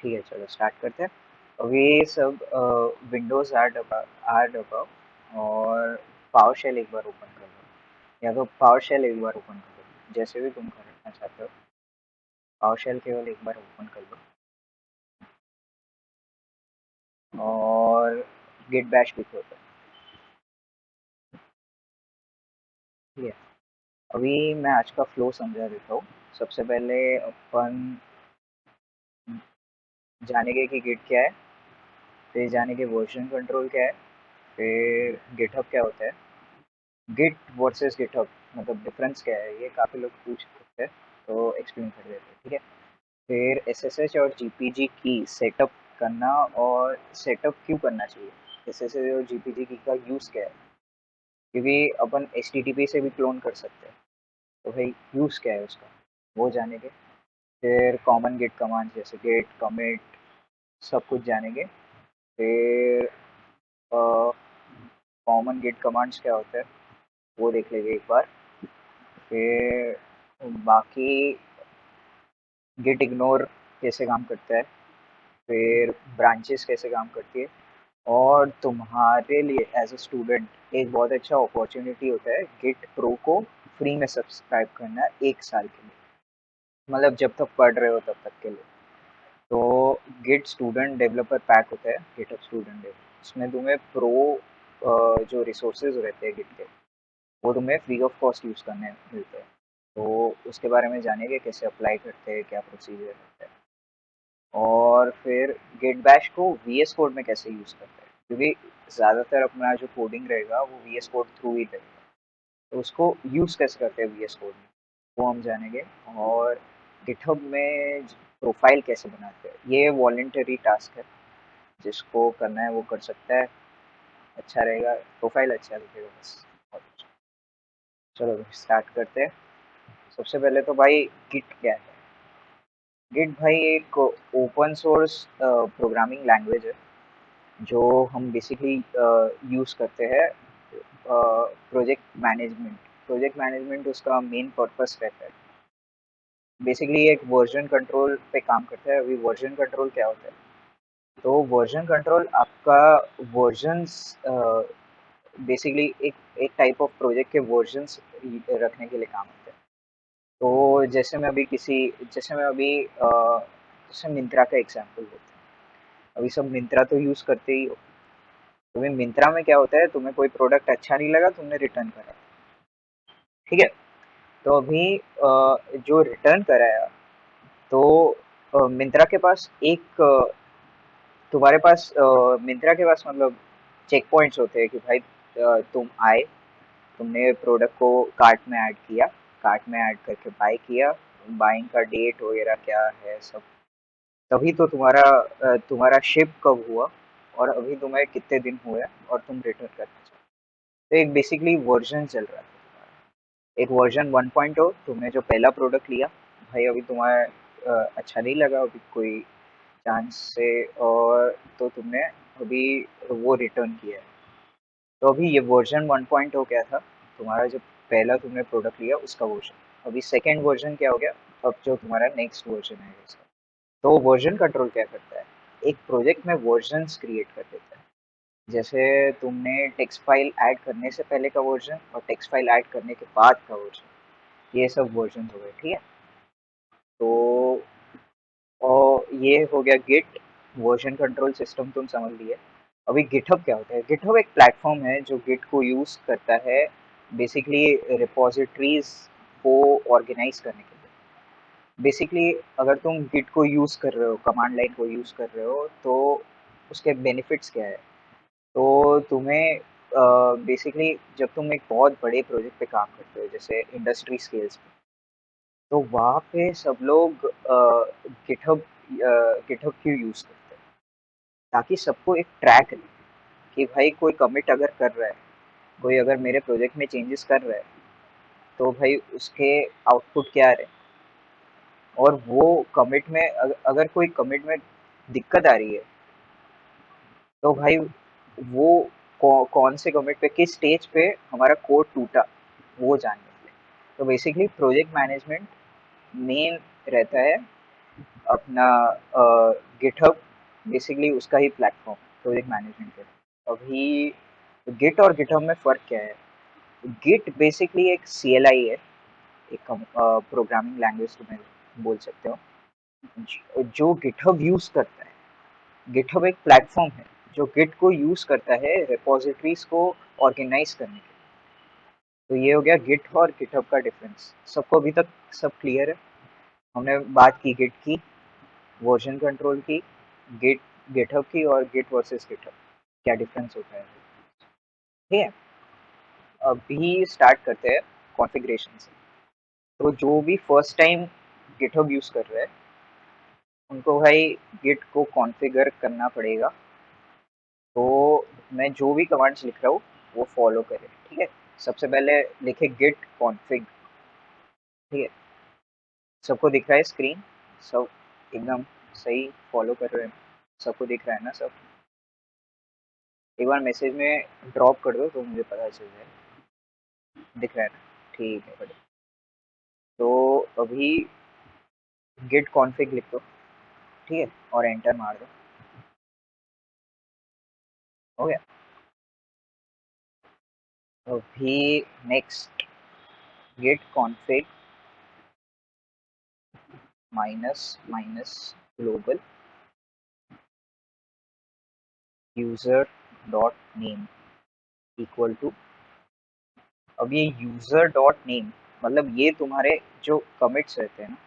ठीक है, चलो स्टार्ट करते हैं। अभी सब विंडोज आर दबाओ और पावर शेल एक बार ओपन कर लो, या तो पावर शेल एक बार ओपन कर लो, जैसे भी तुम करना चाहते हो। पावर शेल केवल एक बार ओपन कर लो और गिट बैश भी खोलो। ठीक है, अभी मैं आज का फ्लो समझा देता हूँ। सबसे पहले अपन जानेंगे कि गिट क्या है, फिर जानेंगे वर्जन कंट्रोल क्या है, फिर गिटहब क्या होता है, गिट वर्सेस गिटहब मतलब डिफरेंस क्या है, ये काफ़ी लोग पूछ सकते हैं, तो एक्सप्लेन कर देते हैं। ठीक है, फिर एसएसएच और जीपीजी की सेटअप करना, और सेटअप क्यों करना चाहिए, एसएसएच और जीपीजी की का यूज़ क्या है, क्योंकि अपन एचटीटीपी से भी क्लोन कर सकते हैं, तो भाई यूज़ क्या है उसका, वो जानेंगे। फिर कॉमन गिट कमांड जैसे गिट कमिट सब कुछ जानेंगे। फिर कॉमन गिट कमांड्स क्या होते हैं वो देख लेंगे एक बार। फिर बाकी गिट इग्नोर कैसे काम करता है, फिर ब्रांचेस कैसे काम करती है, और तुम्हारे लिए एज अ स्टूडेंट एक बहुत अच्छा अपॉर्चुनिटी होता है गिट प्रो को फ्री में सब्सक्राइब करना 1 साल के लिए, मतलब जब तक पढ़ रहे हो तब तक के लिए। तो गिट स्टूडेंट डेवलपर पैक होता है, गिटहब स्टूडेंट डेवलपर, उसमें तुम्हें प्रो जो रिसोर्सेज रहते हैं गिट के, वो तुम्हें फ्री ऑफ कॉस्ट यूज़ करने मिलते हैं। तो उसके बारे में जानेंगे कैसे अप्लाई करते हैं, क्या प्रोसीजर रहता है, और फिर गिट बैश को वीएस कोड में कैसे यूज़ करते हैं, क्योंकि ज़्यादातर अपना जो कोडिंग रहेगा वो वीएस कोड थ्रू ही रहेगा, तो उसको यूज़ कैसे करते हैं वीएस कोड में, वो हम जानेंगे। और गिटहब में प्रोफाइल कैसे बनाते हैं, ये वॉलेंटरी टास्क है, जिसको करना है वो कर सकता है, अच्छा रहेगा, प्रोफाइल अच्छा दिखेगा बस। और कुछ। चलो स्टार्ट करते हैं। सबसे पहले तो भाई गिट क्या है। गिट भाई एक ओपन सोर्स प्रोग्रामिंग लैंग्वेज है, जो हम बेसिकली यूज़ करते हैं प्रोजेक्ट मैनेजमेंट उसका मेन पर्पस रहता है। बेसिकली एक वर्जन कंट्रोल पे काम करता है। अभी वर्जन कंट्रोल क्या होता है, तो वर्जन कंट्रोल आपका वर्जन्स बेसिकली एक टाइप ऑफ प्रोजेक्ट के वर्जन्स रखने के लिए काम आता है। तो जैसे मैं अभी जैसे मिंत्रा का एग्जांपल लेते हैं। अभी सब मिंत्रा तो यूज़ करते ही हो। तुम्हें मिंत्रा में क्या होता है, तुम्हें कोई प्रोडक्ट अच्छा नहीं लगा, तुमने रिटर्न करा, ठीक है। तो अभी जो रिटर्न कराया, तो मिंत्रा के पास तुम्हारे पास मिंत्रा के पास मतलब चेक पॉइंट्स होते हैं कि भाई तुम आए, तुमने प्रोडक्ट को कार्ट में ऐड किया, कार्ट में ऐड करके बाय किया, बाइंग का डेट वगैरह क्या है सब, तभी तो तुम्हारा शिप कब हुआ, और अभी तुम्हें कितने दिन हुए और तुम रिटर्न करना चाहते हो। तो एक बेसिकली वर्जन चल रहा था तुम्हारा, एक वर्जन 1.0, तुमने जो पहला प्रोडक्ट लिया, भाई अभी तुम्हारा अच्छा नहीं लगा, अभी कोई चांस से, और तो तुमने अभी वो रिटर्न किया है। तो अभी ये वर्जन 1.0 क्या था, तुम्हारा जो पहला तुमने प्रोडक्ट लिया उसका वर्जन। अभी सेकेंड वर्जन क्या हो गया, अब जो तुम्हारा नेक्स्ट वर्जन है उसका। तो वर्जन कंट्रोल क्या करता है, एक प्रोजेक्ट में वर्जन्स क्रिएट कर देता है। जैसे तुमने टेक्स्ट फाइल ऐड करने से पहले का वर्जन और टेक्स्ट फाइल ऐड करने के बाद का वर्जन, ये सब वर्जन हो गए, ठीक है। तो और ये हो गया गिट वर्जन कंट्रोल सिस्टम, तुम समझ लिए। अभी गिटहब क्या होता है, गिटहब एक प्लेटफॉर्म है जो गिट को यूज करता है बेसिकली रिपोजिटरीज को ऑर्गेनाइज करने के लिए। बेसिकली अगर तुम गिट को यूज कर रहे हो, कमांड लाइन को यूज कर रहे हो, तो उसके बेनिफिट्स क्या है। तो तुम्हें बेसिकली जब तुम एक बहुत बड़े प्रोजेक्ट पे काम करते हो, जैसे इंडस्ट्री स्केल्स पे, तो वहाँ पे सब लोग गिटहब गिटहब क्यों यूज़ करते हैं, ताकि सबको एक ट्रैक रहे कि भाई कोई कमिट अगर कर रहा है, कोई अगर मेरे प्रोजेक्ट में चेंजेस कर रहा है, तो भाई उसके आउटपुट क्या रहे। और वो कमिट में अगर कोई कमिट में दिक्कत आ रही है, तो भाई वो कौन से कमिट पे किस स्टेज पे हमारा कोड टूटा, वो जानने के लिए। तो बेसिकली प्रोजेक्ट मैनेजमेंट मेन रहता है अपना गिटहब बेसिकली उसका ही प्लेटफॉर्म प्रोजेक्ट मैनेजमेंट के लिए। अभी गिट और गिटहब में फ़र्क क्या है? गिट बेसिकली एक CLI है, एक प्रोग्रामिंग लैंग्वेज तुम्हें बोल सकते हो, जो गिटहब यूज़ करता है। गिटहब एक प्लेटफॉर्म है जो गिट को यूज़ करता है रिपोजिटरीज को ऑर्गेनाइज करने के लिए। तो ये हो गया गिट और गिटहब का डिफरेंस। सबको अभी तक सब क्लियर है? हमने बात की गिट की, वर्जन कंट्रोल की, गिट गिटहब की, और गिट वर्सेस गिटहब क्या डिफरेंस होता है। ठीक है, अभी स्टार्ट करते हैं कॉन्फ़िगरेशन से। तो जो भी फर्स्ट टाइम गिटहब यूज़ कर रहे हैं उनको भाई गिट को कॉन्फ़िगर करना पड़ेगा। तो मैं जो भी कमांड्स लिख रहा हूँ वो फॉलो करें। ठीक है, सबसे पहले लिखे गिट कॉन्फ़िग। ठीक है, सबको दिख रहा है स्क्रीन? सब एकदम सही फॉलो कर रहे हैं? सबको दिख रहा है ना सब? एक बार मैसेज में ड्रॉप कर दो तो मुझे पता चल जाए। दिख रहा है ना? ठीक है बढ़िया। तो अभी गिट कॉन्फ़िग लिख दो। ठीक है, और एंटर मार दो। हो गया। अभी next git config minus minus global user dot name equal to. अब ये यूजर डॉट नेम मतलब ये तुम्हारे जो कमिट्स रहते हैं ना,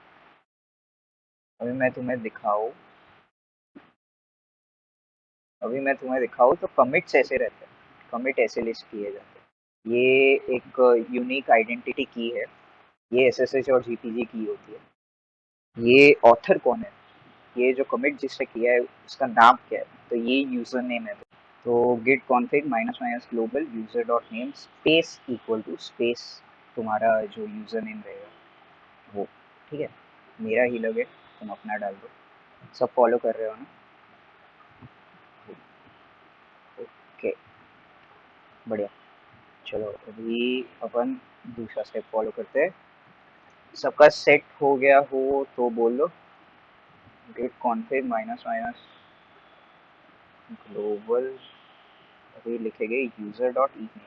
अभी मैं तुम्हें दिखाऊँ अभी मैं तुम्हें दिखाऊँ तो कमिट्स ऐसे रहते हैं, कमिट ऐसे लिस्ट किए जाते हैं। ये एक यूनिक आइडेंटिटी की है, ये SSH और GPG की होती है। ये ऑथर कौन है, ये जो कमिट जिसने किया है उसका नाम क्या है, तो ये यूजर नेम है। तो git config minus minus global user dot name space equal to space तुम्हारा जो यूजर नेम रहेगा वो। ठीक है, मेरा ही लगे, तुम अपना डाल दो। सब फॉलो कर रहे हो ना? ओके बढ़िया। चलो अभी अपन दूसरा स्टेप फॉलो करते हैं। सबका सेट हो गया हो तो बोल दो git config minus minus global. अभी लिखेंगे यूजर डॉट ईमेल,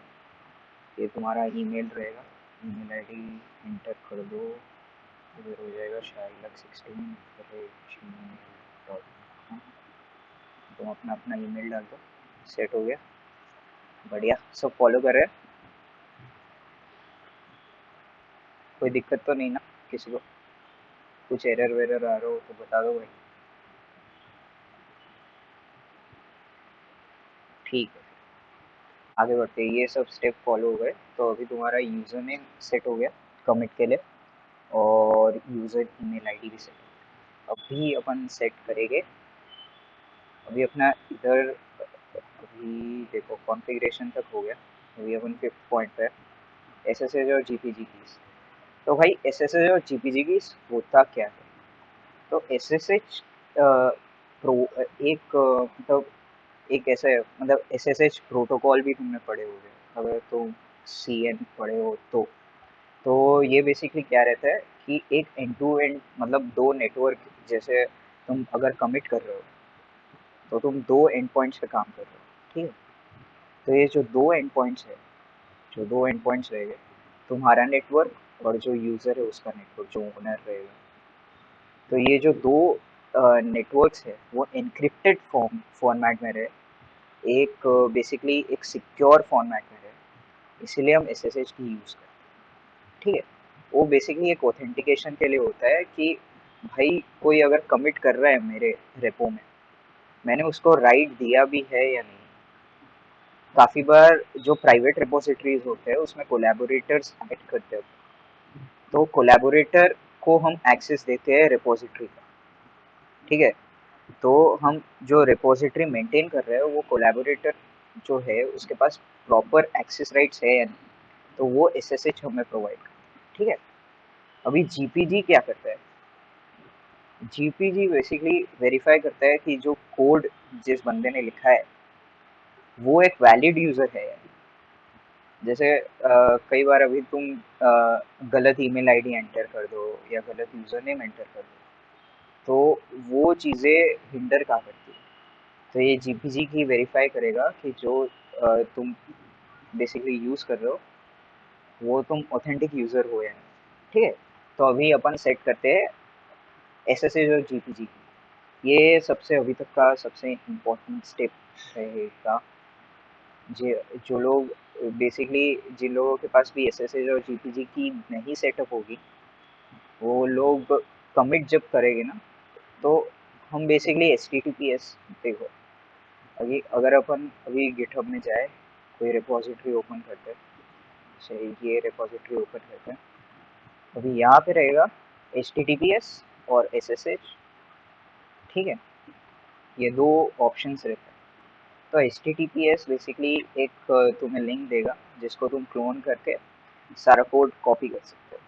ये तुम्हारा ईमेल रहेगा। ईमेल आईडी एंटर कर दो, इधर हो जाएगा shailak16@gmail.com। तुम अपना अपना ईमेल डाल दो। सेट हो गया, बढ़िया। सब फॉलो कर रहे हैं? कोई दिक्कत तो नहीं ना किसी को? कुछ एरर वेरर आ रहा हो तो बता दो भाई। ठीक है, आगे बढ़ते हैं। ये सब स्टेप फॉलो हो गए तो अभी तुम्हारा यूज़र नेम सेट हो गया कमिट के लिए, और यूज़र ईमेल आईडी भी सेट हो गया। अभी अपन सेट करेंगे, अभी अपना इधर, अभी देखो कॉन्फ़िगरेशन तक हो गया। अभी अपन 5th पॉइंट पे SSH और GPG कीज। तो भाई SSH और GPG कीज होता क्या है? तो SSH प्रो एक मतलब एक ऐसा मतलब SSH प्रोटोकॉल भी तुमने पढ़े होंगे अगर तुम CN पढ़े हो तो ये बेसिकली क्या रहता है कि एक एंड टू एंड मतलब दो नेटवर्क, जैसे तुम अगर कमिट कर रहे हो तो तुम दो एंड पॉइंट्स पे काम कर रहे हो। ठीक है, तो ये जो दो एंड पॉइंट्स है, जो दो एंड पॉइंट्स रहेंगे, तुम्हारा नेटवर्क और जो यूज़र है उसका नेटवर्क, जो ओनर रहेगा। तो ये जो दो नेटवर्क्स है वो एनक्रिप्टेड फॉर्मेट में रहे, एक बेसिकली एक सिक्योर फॉर्मेट में रहे, इसीलिए हम SSH की यूज़ करते हैं। ठीक है, वो बेसिकली एक ऑथेंटिकेशन के लिए होता है कि भाई कोई अगर कमिट कर रहा है मेरे रेपो में, मैंने उसको राइट दिया भी है या नहीं। काफ़ी बार जो प्राइवेट रिपोजिटरीज होते हैं उसमें कोलैबोरेटर्स ऐड करते हैं, तो कोलैबोरेटर को हम एक्सेस देते हैं रिपोजिटरी का। ठीक है, तो हम जो रिपोजिटरी मेंटेन कर रहे हैं वो कोलैबोरेटर जो है उसके पास प्रॉपर एक्सेस राइट्स है या नहीं, तो वो SSH हमें प्रोवाइड करता है। ठीक है, अभी GPG क्या करता है? GPG बेसिकली वेरीफाई करता है कि जो कोड जिस बंदे ने लिखा है वो एक वैलिड यूज़र है। जैसे कई बार अभी तुम गलत ईमेल आईडी एंटर कर दो या गलत यूज़र नेम एंटर कर दो, तो वो चीज़ें हिंडर क्या करती है। तो ये जीपीजी की वेरीफाई करेगा कि जो तुम बेसिकली यूज़ कर रहे हो वो तुम ऑथेंटिक यूज़र हो या नहीं। ठीक है, तो अभी अपन सेट करते हैं एसएसएच और जीपीजी की। ये सबसे अभी तक का सबसे इम्पोर्टेंट स्टेप रहेगा। जो लोग बेसिकली जिन लोगों के पास भी एसएसएच और जीपीजी की नहीं सेटअप होगी, वो लोग कमिट जब करेंगे ना, तो हम basically H T T P S, देखो अभी अगर अपन अभी गिटहब में जाए, कोई रिपोजिटरी ओपन करते हैं, सही ये रिपोजिटरी ओपन करते हैं, अभी यहाँ पे रहेगा H T T P S और एस एस एच। ठीक है, ये दो ऑप्शंस रहते हैं। तो H T T P S basically एक तुम्हें लिंक देगा जिसको तुम क्लोन करके सारा कोड कॉपी कर सकते हो,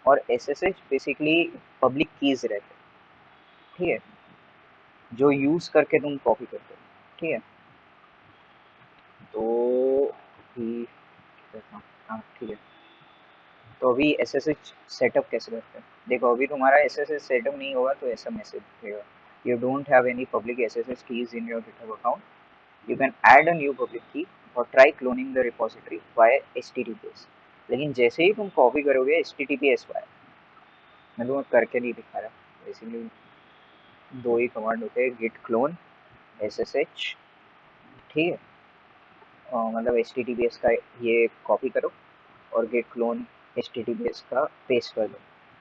और S S H basically public keys रहते हैं। ठीक है, जो यूज़ करके तुम कॉपी करते हो। ठीक है, तो अभी हाँ ठीक है, तो अभी एस एस एच सेटअप कैसे करते हैं। देखो अभी तुम्हारा एस एस एच सेटअप नहीं होगा तो ऐसा मैसेज दिखेगा, you don't have any public S S H keys in your GitHub account, you can add a new public की और try cloning the repository via H T T P S. लेकिन जैसे ही तुम कॉपी करोगे H T T P S via, मैं तुम्हें करके नहीं दिखा रहा, बेसिकली दो ही कमांड होते हैं, git clone S S H. ठीक है, मतलब H T T P S का ये कॉपी करो और git clone H T T P S का पेस्ट कर दो।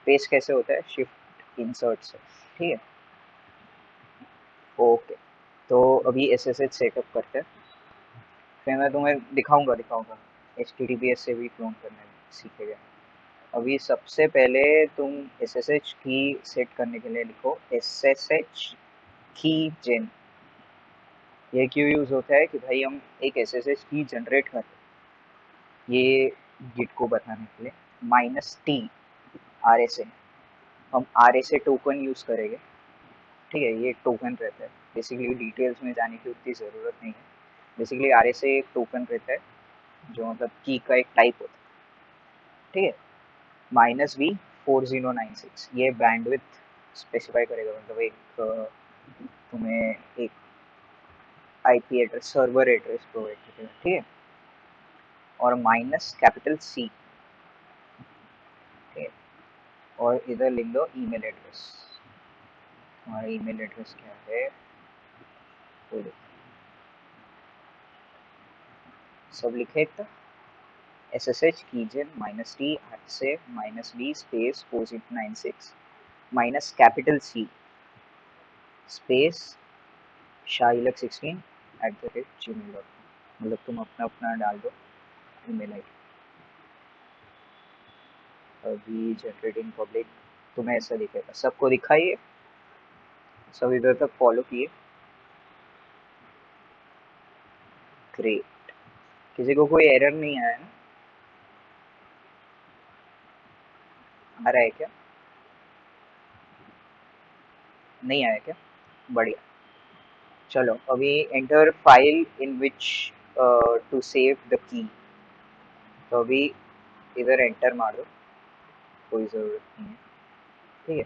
पेस्ट कैसे होता है, शिफ्ट इंसर्ट से। ठीक है, ओके, तो अभी एस एस एच सेटअप करते हैं, फिर मैं तुम्हें दिखाऊंगा H T T P S से भी क्लोन करने सीखेगा। अभी सबसे पहले तुम एस एस एच की सेट करने के लिए लिखो एस एस एच की जेन। ये क्यों यूज़ होता है कि भाई हम एक S S H key generate कर रहे हैं, ये गिट को बताने के लिए। Minus T R S A, हम R S A token use करेंगे। ठीक है, ये एक टोकन रहता है, बेसिकली डिटेल्स में जाने की उतनी ज़रूरत नहीं है। बेसिकली आर एस ए एक टोकन रहता है जो मतलब की का एक टाइप होता है। ठीक है, माइनस वी 4096 ये बैंडविड्थ स्पेसिफाई करेगा, मतलब एक तुम्हें एक IP address, server address provide करेगा। ठीक है, और माइनस कैपिटल सी। ठीक है, और इधर लिख दो ईमेल एड्रेस। हमारा ईमेल एड्रेस क्या है, वो सब लिखे था, S S H keygen minus T से minus B space 4096 minus capital C space Shahilak 16@gmail.com, मतलब तुम अपना अपना डाल दो ईमेल आई डी। अभी जनरेटिंग पब्लिक तुम्हें ऐसा दिखेगा, सबको दिखाइए, सब इधर तक फॉलो किए। ग्रेट, किसी को कोई एरर नहीं आया ना, आ रहा है क्या, नहीं आया क्या, बढ़िया। चलो अभी enter file in which to save the key, तो अभी इधर एंटर मार दो, कोई ज़रूरत नहीं है। ठीक है,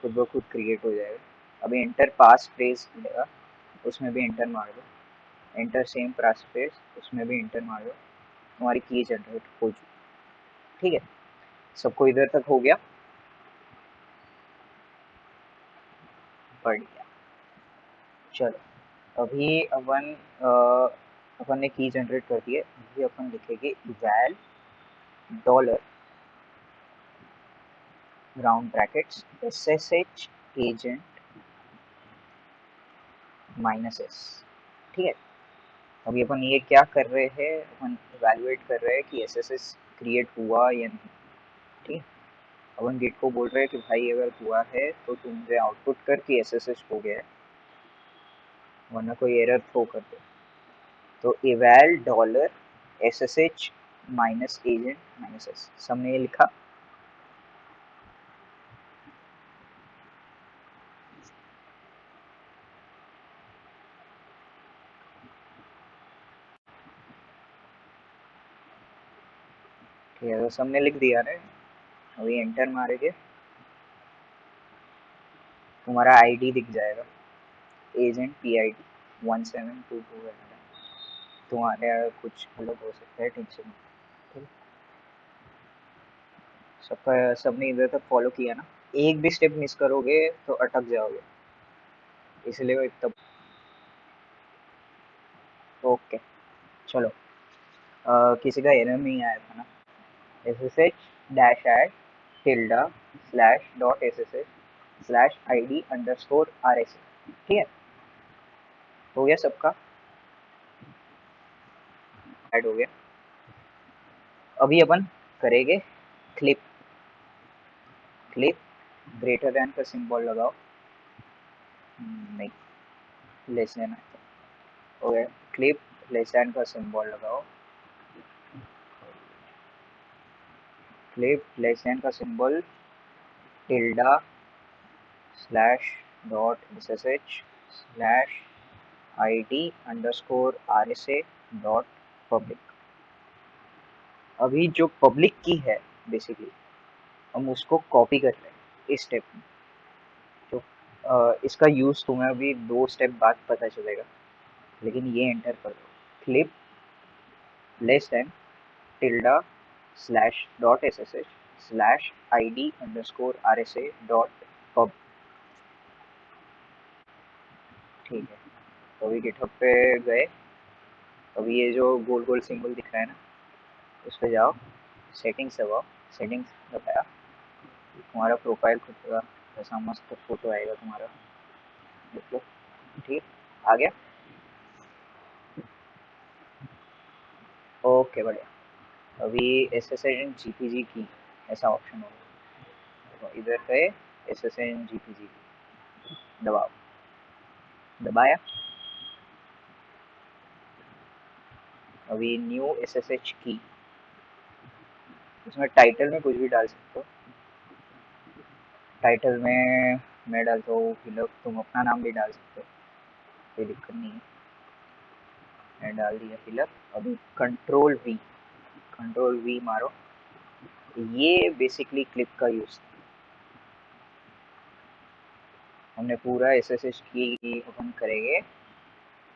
खुद ब खुद क्रिएट हो जाएगा। अभी एंटर पास फ्रेज मिलेगा, उसमें भी एंटर मार दो, एंटर सेम पास फ्रेज, उसमें भी एंटर मार दो, तुम्हारी की जनरेट हो चुकी। ठीक है, सबको इधर तक हो गया, बढ़िया। चलो अभी अपन ने की जनरेट कर दी है, अभी अपन लिखेंगे eval dollar round brackets S S H agent minus S. ठीक है, अभी अपन ये क्या कर रहे हैं, अपन इवेलुएट कर रहे हैं कि एस एस एस क्रिएट हुआ या नहीं। ठीक है, अपन गिट को बोल रहे हैं कि भाई अगर हुआ है तो तुम मुझे आउटपुट कर कि एस एस एच हो गया है, वरना कोई एरर थ्रो कर दो। तो eval dollar S S H minus agent minus S, सबने ये लिखा। ठीक है, तो सबने लिख दिया है, अभी एंटर मारेंगे। तुम्हारा आईडी दिख जाएगा, एजेंट PID 1722 है। तुम्हारे कुछ अलग हो सकता है, टेंशन नहीं। सबका सबने इधर तक फॉलो किया ना? एक भी स्टेप मिस करोगे तो अटक जाओगे, इसलिए वो इतना। ओके, चलो। किसी का एरर नहीं आया था ना? SSH-add tilde slash dot SSH slash ID_RSA, ठीक है? हो गया सबका? ऐड हो गया। अभी अपन करेंगे क्लिप। क्लिप ग्रेटर देन का सिंबल लगाओ। नहीं, लेस देन है। हो गया। क्लिप लेस देन का सिंबल लगाओ। क्लिप लेस देन का symbol tilde slash dot SSH slash ID_RSA dot public. अभी जो पब्लिक की है बेसिकली, हम उसको कॉपी कर रहे हैं इस स्टेप में। तो इसका यूज तुम्हें अभी 2 स्टेप बाद पता चलेगा, लेकिन ये एंटर कर दो। Clip less than tilde slash dot SSH slash ID_RSA dot pub. ठीक है, तो अभी गिटहब पे गए। अभी ये जो गोल गोल सिंबल दिख रहा है ना, उस पर जाओ, सेटिंग्स दबाओ। सेटिंग्स दबाया, तुम्हारा प्रोफाइल खुद का ऐसा मस्त फोटो आएगा तुम्हारा, देख लो। ठीक, आ गया। ओके, बढ़िया। अभी SSN GPG की ऐसा ऑप्शन होगा, तो इधर पे SSN GPG दबाओ। दबाया। अभी न्यू SSH की, इसमें टाइटल में कुछ भी डाल सकते हो। टाइटल में मैं डालता हूँ फिलअप, तुम अपना नाम भी डाल सकते हो, कोई दिक्कत नहीं है। मैं डाल दिया फिलअप। अभी कंट्रोल V मारो। ये बेसिकली क्लिप का यूज था। हमने पूरा SSH की ओपन करेंगे,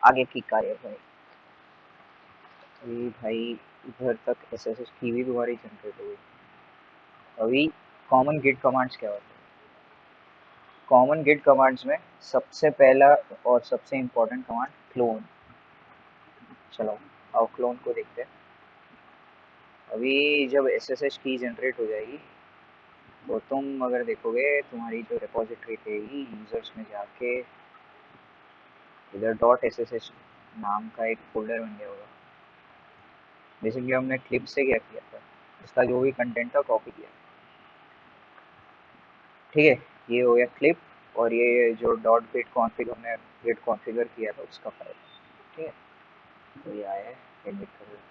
आगे की कार्यवाही। अभी भाई इधर तक SSH की भी तुम्हारी जनरेट हो गई। अभी कॉमन गिट कमांड्स क्या होते हैं? कॉमन गिट कमांड्स में सबसे पहला और सबसे इम्पोर्टेंट कमांड क्लोन। चलो, आओ क्लोन को देखते हैं। अभी जब SSH की जनरेट हो जाएगी, तो तुम अगर देखोगे तुम्हारी जो रिपोजिटरी रहेगी, यूजर्स में जाके इधर डॉट SSH नाम का एक फोल्डर बन गया होगा। बेसिकली हमने क्लिप से क्या किया था, इसका जो भी कंटेंट था कॉपी किया। ठीक है, ये हो गया क्लिप। और ये जो डॉट गिट कॉन्फ़िग हमने गिट कॉन्फ़िगर किया था उसका फाइल। ठीक है, तो ये आया है, एडिट कर देते हैं।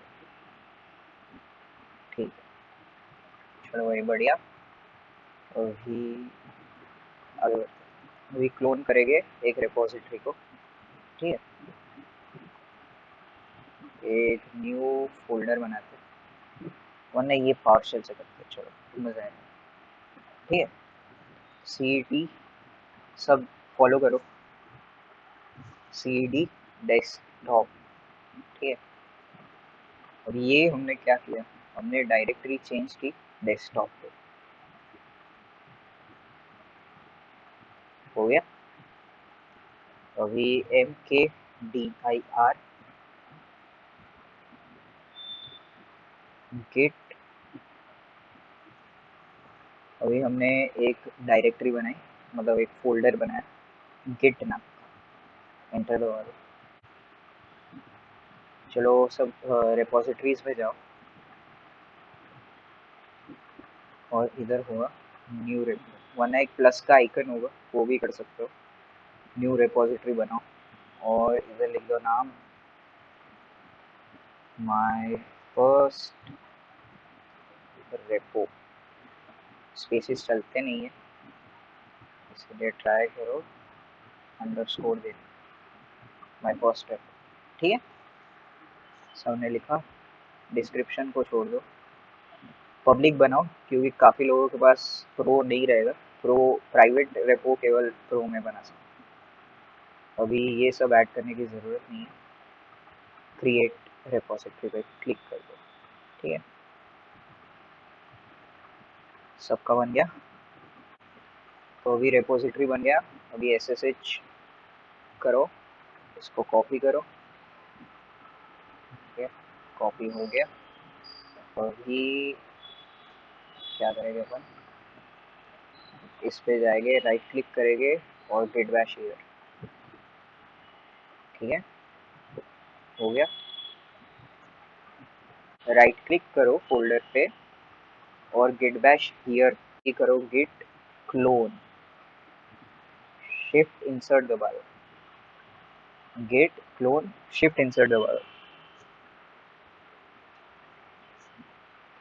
ठीक है, चलो वही बढ़िया। अभी आगे बढ़ते हैं। अभी क्लोन करेंगे एक रिपोजिटरी को। ठीक है, एक न्यू फोल्डर बनाते हैं, वरना ये पार्शल से करते हैं। चलो मजा आएगा। ठीक है, CD सब फॉलो करो। CD desktop. ठीक है, और ये हमने क्या किया, हमने डायरेक्टरी चेंज की डेस्कटॉप पे। हो गया। अभी MKDIR गिट। अभी हमने एक डायरेक्टरी बनाई, मतलब एक फोल्डर बनाया गिट नाम। एंटर दबा दो। चलो सब रिपोजिटरीज में जाओ, और इधर होगा न्यू रेपो, वरना एक प्लस का आइकन होगा, वो भी कर सकते हो। न्यू रिपोजिटरी बनाओ और इधर लिख दो नाम माय फर्स्ट रेपो। स्पेसिस चलते नहीं है, इसलिए ट्राई करो अंडरस्कोर देना, माय फर्स्ट रेपो। ठीक है, सबने लिखा। डिस्क्रिप्शन को छोड़ दो, पब्लिक बनाओ, क्योंकि काफ़ी लोगों के पास प्रो नहीं रहेगा, प्रो प्राइवेट रेपो केवल प्रो में बना सकते। अभी ये सब ऐड करने की ज़रूरत नहीं है। क्रिएट रेपोजिटरी पे क्लिक कर दो। ठीक है, सबका बन गया। तो अभी रेपोजिटरी बन गया। अभी SSH करो, इसको कॉपी करो। ठीक है, कॉपी हो गया। अभी क्या करेंगे अपन, इस पे जाएंगे, राइट क्लिक करेंगे और गिट बैश हियर। ठीक है, हो गया। राइट क्लिक करो फोल्डर पे और गिट बैश हियर की करो गिट क्लोन, शिफ्ट इंसर्ट दबा दो। गिट क्लोन शिफ्ट इंसर्ट दबा दो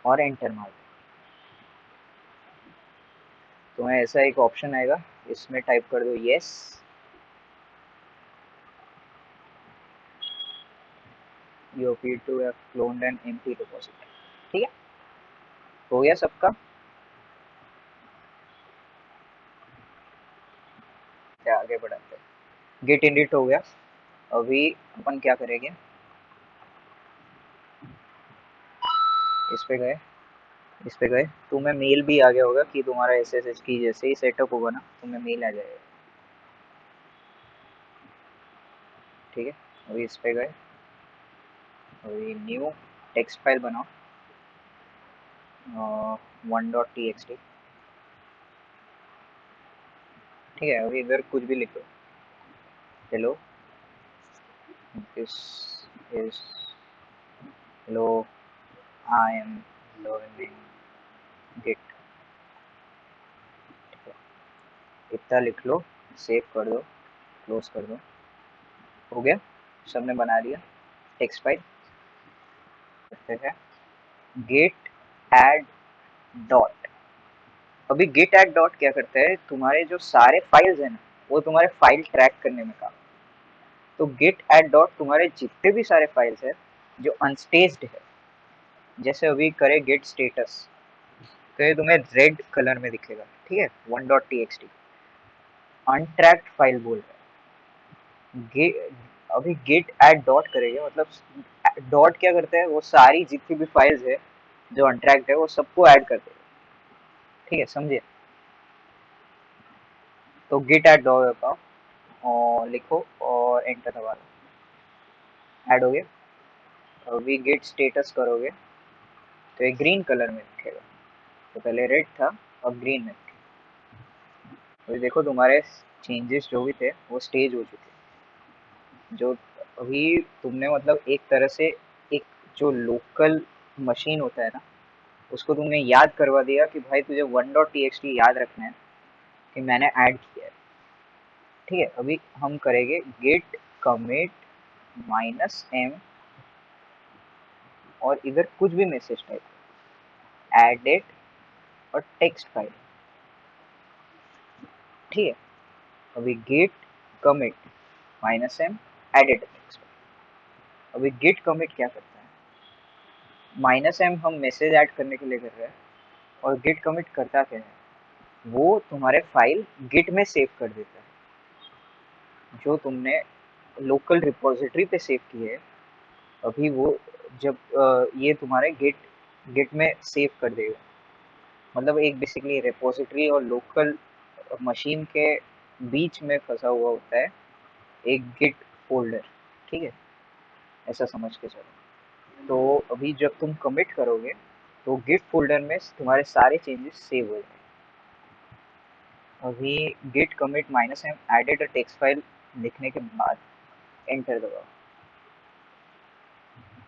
और एंटर मार दो। तुम्हें ऐसा एक ऑप्शन आएगा, इसमें टाइप कर दो yes. You appear to have cloned an empty repository. ठीक है, हो गया सबका। क्या आगे बढ़ाते हैं, गिट इंडिट हो गया। अभी अपन क्या करेंगे, इस पे गए, इस पे गए, तुम्हें मेल भी आ गया होगा कि तुम्हारा SSH की जैसे ही सेटअप होगा ना, तुम्हें मेल आ जाएगा। ठीक है, अभी इस पे गए, अभी न्यू टेक्स्ट फाइल बनाओ, 1.txt। ठीक है, अभी इधर कुछ भी लिखो, hello this is, hello I am learning git. इतना लिख लो, सेव कर दो, क्लोज कर दो। हो गया, सबने बना लिया टेक्स्ट फाइल। करते हैं गेट एड डॉट। अभी गेट एड डॉट क्या करता है, तुम्हारे जो सारे फाइल्स हैं ना, वो तुम्हारे फाइल ट्रैक करने में काम। तो गेट एड डॉट तुम्हारे जितने भी सारे फाइल्स है जो अनस्टेज्ड है, जैसे अभी करे गेट स्टेटस, तो ये तुम्हें रेड कलर में दिखेगा। ठीक है, 1.txt अनट्रैक्ड फाइल बोल रहा है। अभी गेट एड डॉट करेगा, मतलब डॉट क्या करता है, वो सारी जितनी भी फाइल्स है जो अनट्रैक्ड है वो सबको ऐड कर देगा। ठीक है, समझे। तो गेट एड डॉट का और लिखो और एंटर दबा दो, ऐड हो गया। अभी गेट स्टेटस करोगे तो ये ग्रीन कलर में दिखेगा, तो पहले रेड था अब ग्रीन में। अभी देखो तुम्हारे चेंजेस जो भी थे वो स्टेज हो चुके। जो अभी तुमने मतलब एक तरह से एक जो लोकल मशीन होता है ना, उसको तुमने याद करवा दिया कि भाई तुझे 1.txt याद रखना है कि मैंने ऐड किया है। ठीक है, अभी हम करेंगे गेट कमिट -m और इधर कुछ भी मैसेज टाइप, एडेड और टेक्स्ट फाइल। ठीक है, अभी git commit -m added text. अभी गेट कमिट क्या करता है, -m हम मैसेज ऐड करने के लिए कर रहे हैं, और गेट कमिट करता क्या है, वो तुम्हारे फाइल गिट में सेव कर देता है जो तुमने लोकल रिपोजिटरी पे सेव की है। अभी वो जब ये तुम्हारे गिट गिट में सेव कर देगा, मतलब एक बेसिकली रिपोजिटरी और लोकल मशीन के बीच में फंसा हुआ होता है एक गिट फोल्डर। ठीक है, ऐसा समझ के चलो। तो अभी जब तुम कमिट करोगे तो गिट फोल्डर में तुम्हारे सारे चेंजेस सेव हो जाएंगे। अभी git commit -m added a text file लिखने के बाद एंटर दबाओ,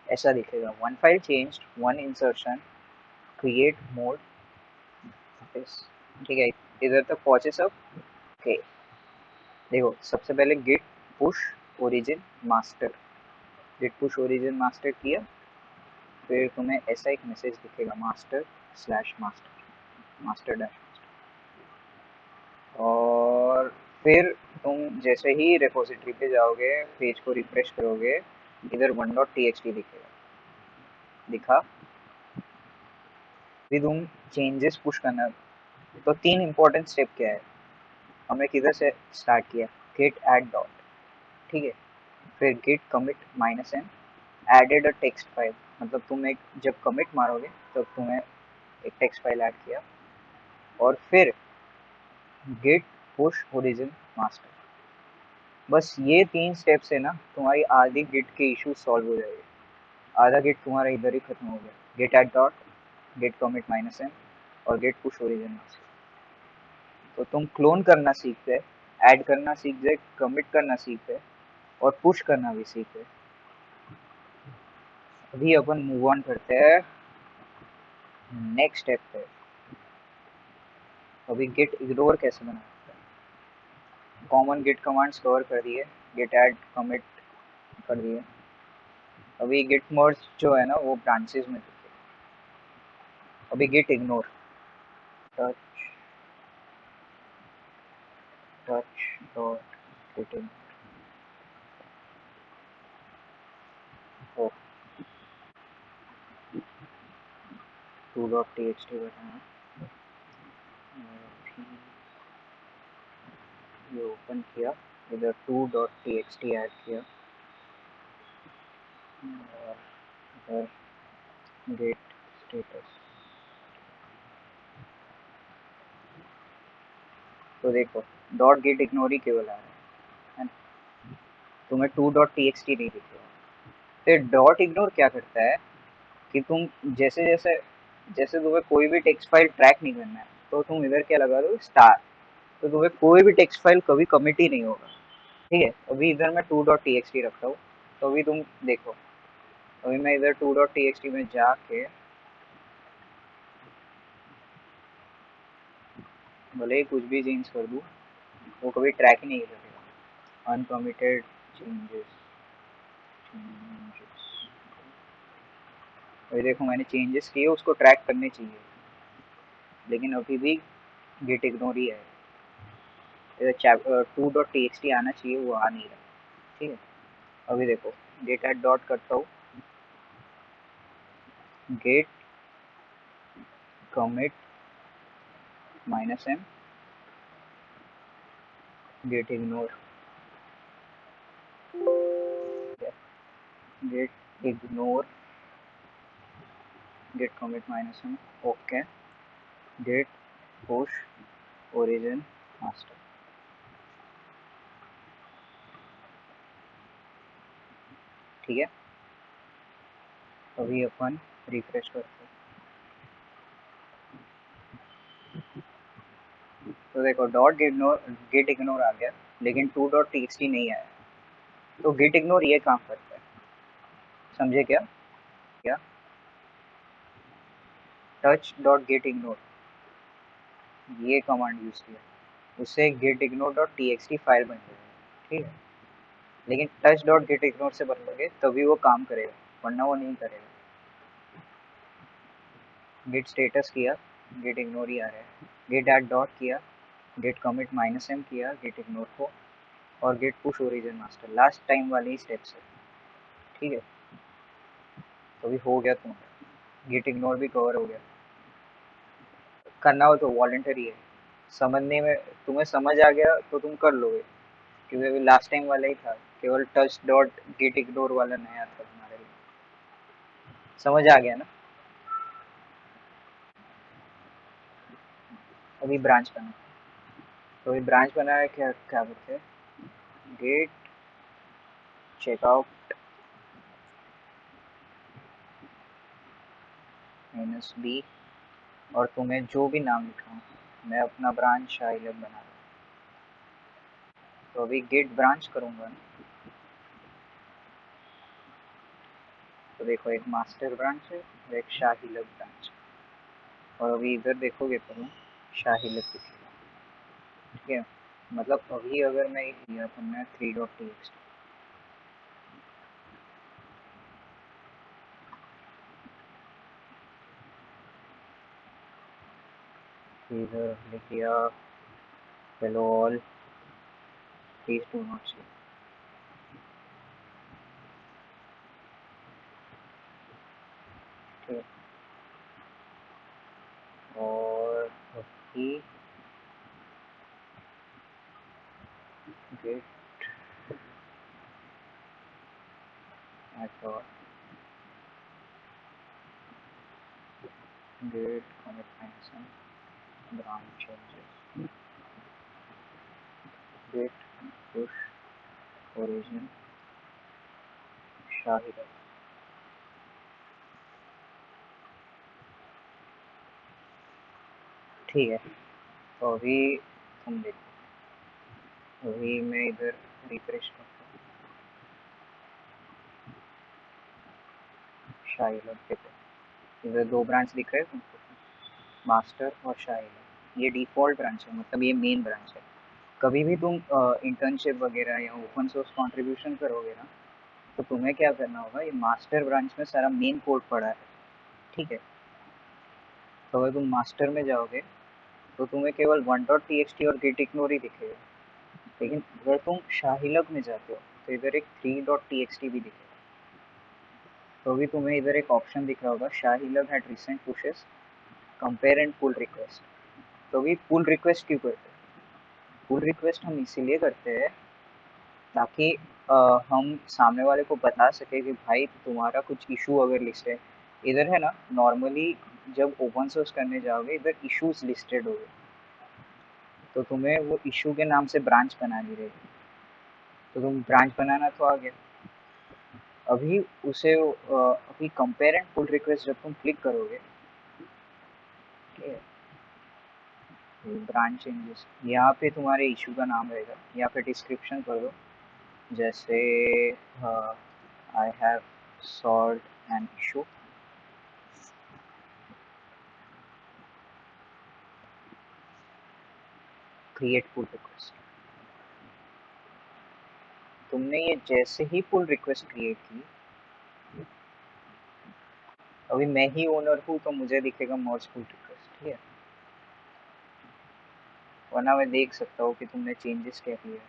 ऐसा दिखेगा, one file changed, one insertion, create mode. ठीक है, इधर तक पहुंचे सब। ओके, देखो सबसे पहले git push origin master, git push origin master किया, फिर तुम्हें ऐसा एक मैसेज दिखेगा master/master, master डैश master। और फिर तुम जैसे ही रिपोजिटरी पे जाओगे, पेज को रिफ्रेश करोगे, इधर 1.txt दिखेगा, दिखा। फिर तुम चेंजेस पुश करना तो 3 इंपॉर्टेंट स्टेप क्या है, हमने किधर से स्टार्ट किया, गेट ऐड डॉट, ठीक है, फिर git commit minus n, added a text file, मतलब तुम एक जब कमिट मारोगे तब तुम्हें एक टेक्स्ट फाइल ऐड किया, और फिर गेट पुश ओरिजिन मास्टर। बस ये 3 स्टेप से ना तुम्हारी आधी गिट के इशू सॉल्व हो जाएगी, आधा गिट तुम्हारा इधर ही खत्म हो गया, git add dot, git commit minus n और गेट पुश ओरिजिन मास्टर। तो तुम क्लोन करना सीख गए, ऐड करना सीख गए, कमिट करना सीख गए और पुश करना भी सीख गए। अभी अपन मूव ऑन करते हैं नेक्स्ट स्टेप पे। अभी गेट इग्नोर कैसे बनाते हैं, कॉमन गेट कमांड्स कवर कर दिए, गेट ऐड कमिट कर दिए। अभी गेट मर्ज जो है ना वो ब्रांचेस में दिखे। अभी git ignore, touch touch dot git ignore, two dot T X T बताना, ये ओपन किया, इधर two dot T X T add किया और इधर गेट स्टेटस। तो देखो डॉट गेट इग्नोर ही केवल आ रहा है ना? तुम्हें to dot T X T नहीं दिख रहा। फिर डॉट इग्नोर क्या करता है कि तुम जैसे जैसे जैसे तुम्हें कोई भी टेक्स्ट फाइल ट्रैक नहीं करना है तो तुम इधर क्या लगा दो, स्टार, तो तुम्हें कोई भी टेक्स्ट फाइल कभी कमिट ही नहीं होगा, ठीक है। अभी इधर मैं to dot T X T रखता हूँ, तो अभी तुम देखो, अभी मैं इधर two dot T X T में जाके भले ही कुछ भी चेंज कर दूँ वो कभी ट्रैक ही नहीं करेगा, अनकमिटेड चेंजेस चेंजेस। अभी देखो मैंने चेंजेस किए उसको ट्रैक करने चाहिए, लेकिन अभी भी गेट इग्नोर ही है, इधर two dot T X T आना चाहिए वो आ नहीं रहा, ठीक है। अभी देखो गेट एट डॉट करता हूँ, git commit minus M, git ignore, git ignore, git commit minus M, okay, git push origin master, ठीक है। अभी अपन रिफ्रेश करते हैं, तो देखो डॉट गेट इग्नोर आ गया, लेकिन to dot T X T नहीं आया। तो गेट इग्नोर ये काम करता है, समझे क्या, क्या, टच डॉट गेट इग्नोर, ये कमांड यूज किया, उससे git ignore dot T X T file बन जाएगी, ठीक है। लेकिन टच डॉट गेट इग्नोर से बदलोगे तभी वो काम करेगा, वरना वो नहीं करेगा। गेट स्टेटस किया, गेट इग्नोर ही आ रहा है, गेट ऐड डॉट किया, गेट कमिट माइनस एम किया गेट इग्नोर को, और git push origin master, last time वाली स्टेप्स है, ठीक है। तो भी हो गया तुम्हारा, गेट इग्नोर भी कवर हो गया। करना हो तो वॉलंटरी है, समझने में तुम्हें समझ आ गया तो तुम कर लोगे, क्योंकि अभी लास्ट टाइम वाला ही था, केवल टच डॉट गेट इग्नोर वाला नया था तुम्हारे लिए, समझ आ गया ना। अभी ब्रांच बना, तो अभी ब्रांच बनाया, क्या क्या करते हैं, गेट चेकआउट माइनस बी, और तुम्हें जो भी नाम लिखा हूँ, मैं अपना ब्रांच शाइलर बना रहा हूँ, तो अभी गेट ब्रांच करूँगा ना, तो देखो एक मास्टर ब्रांच है और एक शाहिलक ब्रांच, और अभी इधर देखोगे तो शाहिलक दिखेगा, ठीक है। मतलब अभी अगर मैं लिया तो मैं थ्री डॉट टी एक्स इधर लिख दिया, hello all please do not see, ठीक है। और ही git add git commit mention branch changes git push origin Shahid. ठीक है, तो अभी तुम देखो, अभी मैं इधर रिफ्रेश करता हूँ। शाहिद देखो, इधर दो ब्रांच दिख रहे हैं तुमको, मास्टर और शाहिद। ये डिफ़ॉल्ट ब्रांच है, मतलब ये मेन ब्रांच है। कभी भी तुम इंटर्नशिप वगैरह या ओपन सोर्स कंट्रीब्यूशन करोगे ना, तो तुम्हें क्या करना होगा, ये मास्टर ब्रांच में सारा मेन कोड पड़ा है, ठीक है। तो अगर तुम मास्टर में जाओगे तो तुम्हें केवल 1.txt और गेट इग्नोर ही दिखेगा। लेकिन अगर तुम शाहिलक में जाते हो तो इधर एक 3.txt भी दिखेगा। तो अभी तुम्हें इधर एक ऑप्शन दिख रहा होगा, Shahilak had recent pushes compare and pull request. तो अभी पुल रिक्वेस्ट क्यों करते हैं? पुल रिक्वेस्ट हम इसीलिए करते हैं ताकि हम सामने वाले को बता सके कि भाई तुम्हारा कुछ इशू अगर लिस्ट है, इधर है ना, नॉर्मली जब ओपन सोर्स करने जाओगे इधर इश्यूज लिस्टेड होंगे, तो तुम्हें वो इशू के नाम से ब्रांच बनानी रहेगी। तो तुम ब्रांच बनाना तो आ गया। अभी उसे अभी कंपेयर एंड पुल रिक्वेस्ट जब तुम क्लिक करोगे, ठीक है, ब्रांच चेंजेस यहाँ पे तुम्हारे इशू का नाम रहेगा, यहाँ पे डिस्क्रिप्शन कर दो, जैसे I have solved an issue, create pull request. तुमने ये जैसे ही पुल रिक्वेस्ट क्रिएट की, अभी मैं ही ओनर हूँ तो मुझे दिखेगा मर्ज पुल रिक्वेस्ट, ठीक है, वरना मैं देख सकता हूँ कि तुमने चेंजेस क्या किए।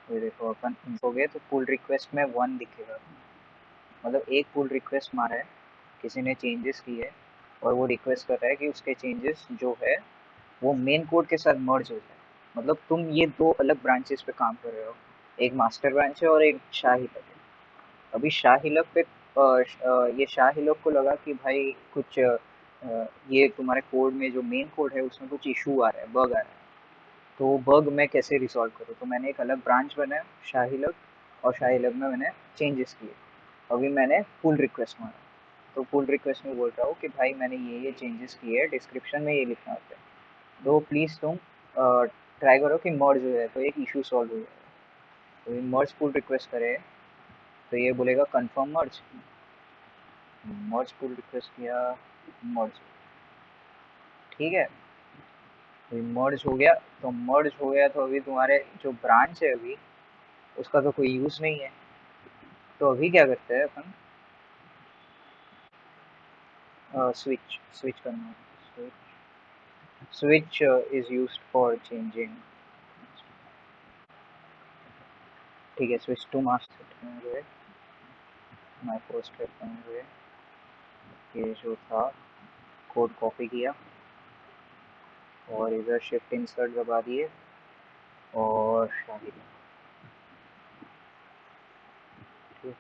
ये देखो, अपन हो गए तो पुल रिक्वेस्ट में 1 दिखेगा, मतलब एक पुल रिक्वेस्ट मारा है, किसी ने चेंजेस किए और वो रिक्वेस्ट कर रहा है कि उसके चेंजेस जो है वो मेन कोड के साथ मर्ज हो जाए। मतलब तुम ये दो अलग ब्रांचेस पे काम कर रहे हो, एक मास्टर ब्रांच है और एक शाहिलक है। अभी शाहिलक पे ये शाहिलक को लगा कि भाई कुछ ये तुम्हारे कोड में जो मेन कोड है उसमें कुछ इशू आ रहा है, बग आ रहा है, तो बग मैं कैसे रिसॉल्व करूँ। तो मैंने एक अलग ब्रांच बनाया शाहिलक, और शाहिलक में मैंने चेंजेस किए। अभी मैंने पुल रिक्वेस्ट मारा, तो पुल रिक्वेस्ट में बोल रहा हूँ कि भाई मैंने ये चेंजेस किए हैं, डिस्क्रिप्शन में ये लिखना होता है, तो प्लीज़ तुम ट्राई करो कि मर्ज हो जाए, तो एक इशू सॉल्व हो जाए। तो ये मर्ज पुल रिक्वेस्ट करे तो ये बोलेगा कंफर्म मर्ज, मर्ज पुल रिक्वेस्ट किया, मर्ज, ठीक है, तो मर्ज हो गया। तो मर्ज हो गया तो अभी तुम्हारे जो ब्रांच है अभी उसका तो कोई यूज़ नहीं है। तो अभी क्या करते हैं अपन, स्विच स्विच करना है। Switch is used for changing, ठीक है, स्विच टू मास्टर, मैं पोस्ट करता हूँ ये जो था कोड कॉपी किया और इधर शिफ्ट इंसर्ट दबा दिए और शाहिद, ठीक,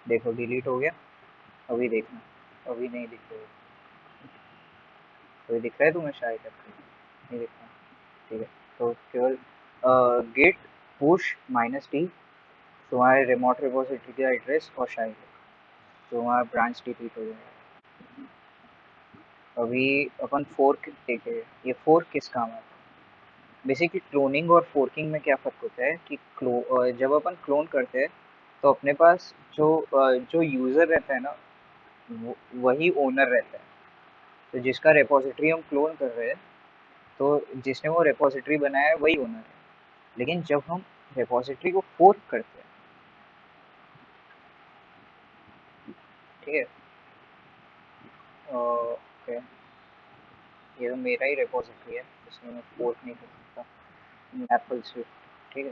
देखो डिलीट हो गया। अभी देखना, अभी नहीं दिख रहा है, अभी दिख रहा है तुम्हें शायद, नहीं दिख रहा, ठीक है। तो केवल गेट पुश -t तुम्हारे रिमोट रिपोजिटरी का एड्रेस और शायद तुम्हारा ब्रांच डिलीट हो जाएगा। अभी अपन फोर्क देखे, ये फोर्क किस काम आता है। बेसिकली क्लोनिंग और फोर्किंग में क्या फ़र्क होता है कि जब अपन क्लोन करते हैं तो अपने पास जो यूज़र रहता है ना, वही ओनर रहता है। तो जिसका रेपोजिटरी हम क्लोन कर रहे हैं, तो जिसने वो रेपोजिटरी बनाया है वही ओनर है। लेकिन जब हम रेपोजिटरी को फोर्क करते हैं, ठीक है, ओके, ये तो मेरा ही रेपोजिटरी है, इसमें मैं फोर्क नहीं कर सकता, एप्पल स्विफ्ट, ठीक है।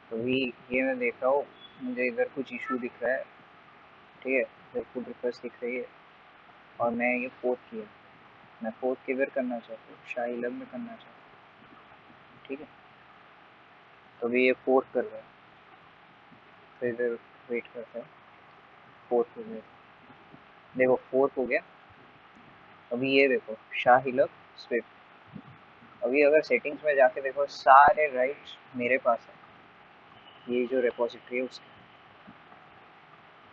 तो अभी ये मैं देख रहा हूँ, मुझे इधर कुछ इशू दिख रहा है, ठीक है, इधर पुल रिक्वेस्ट दिख रही है, और मैं ये फोर्थ किया। मैं फोर्थ किधर करना चाहता हूँ, शाही लब में करना चाहता हूँ, ठीक है। तो अभी ये फोर्थ कर रहा है, तो इधर वेट करता है, फोर्थ हो गया, देखो फोर्थ हो गया। अभी ये देखो शाही लब स्विफ्ट। अभी अगर सेटिंग्स में जाके देखो, सारे राइट्स मेरे पास है, ये जो रिपोजिटरी है उसकी।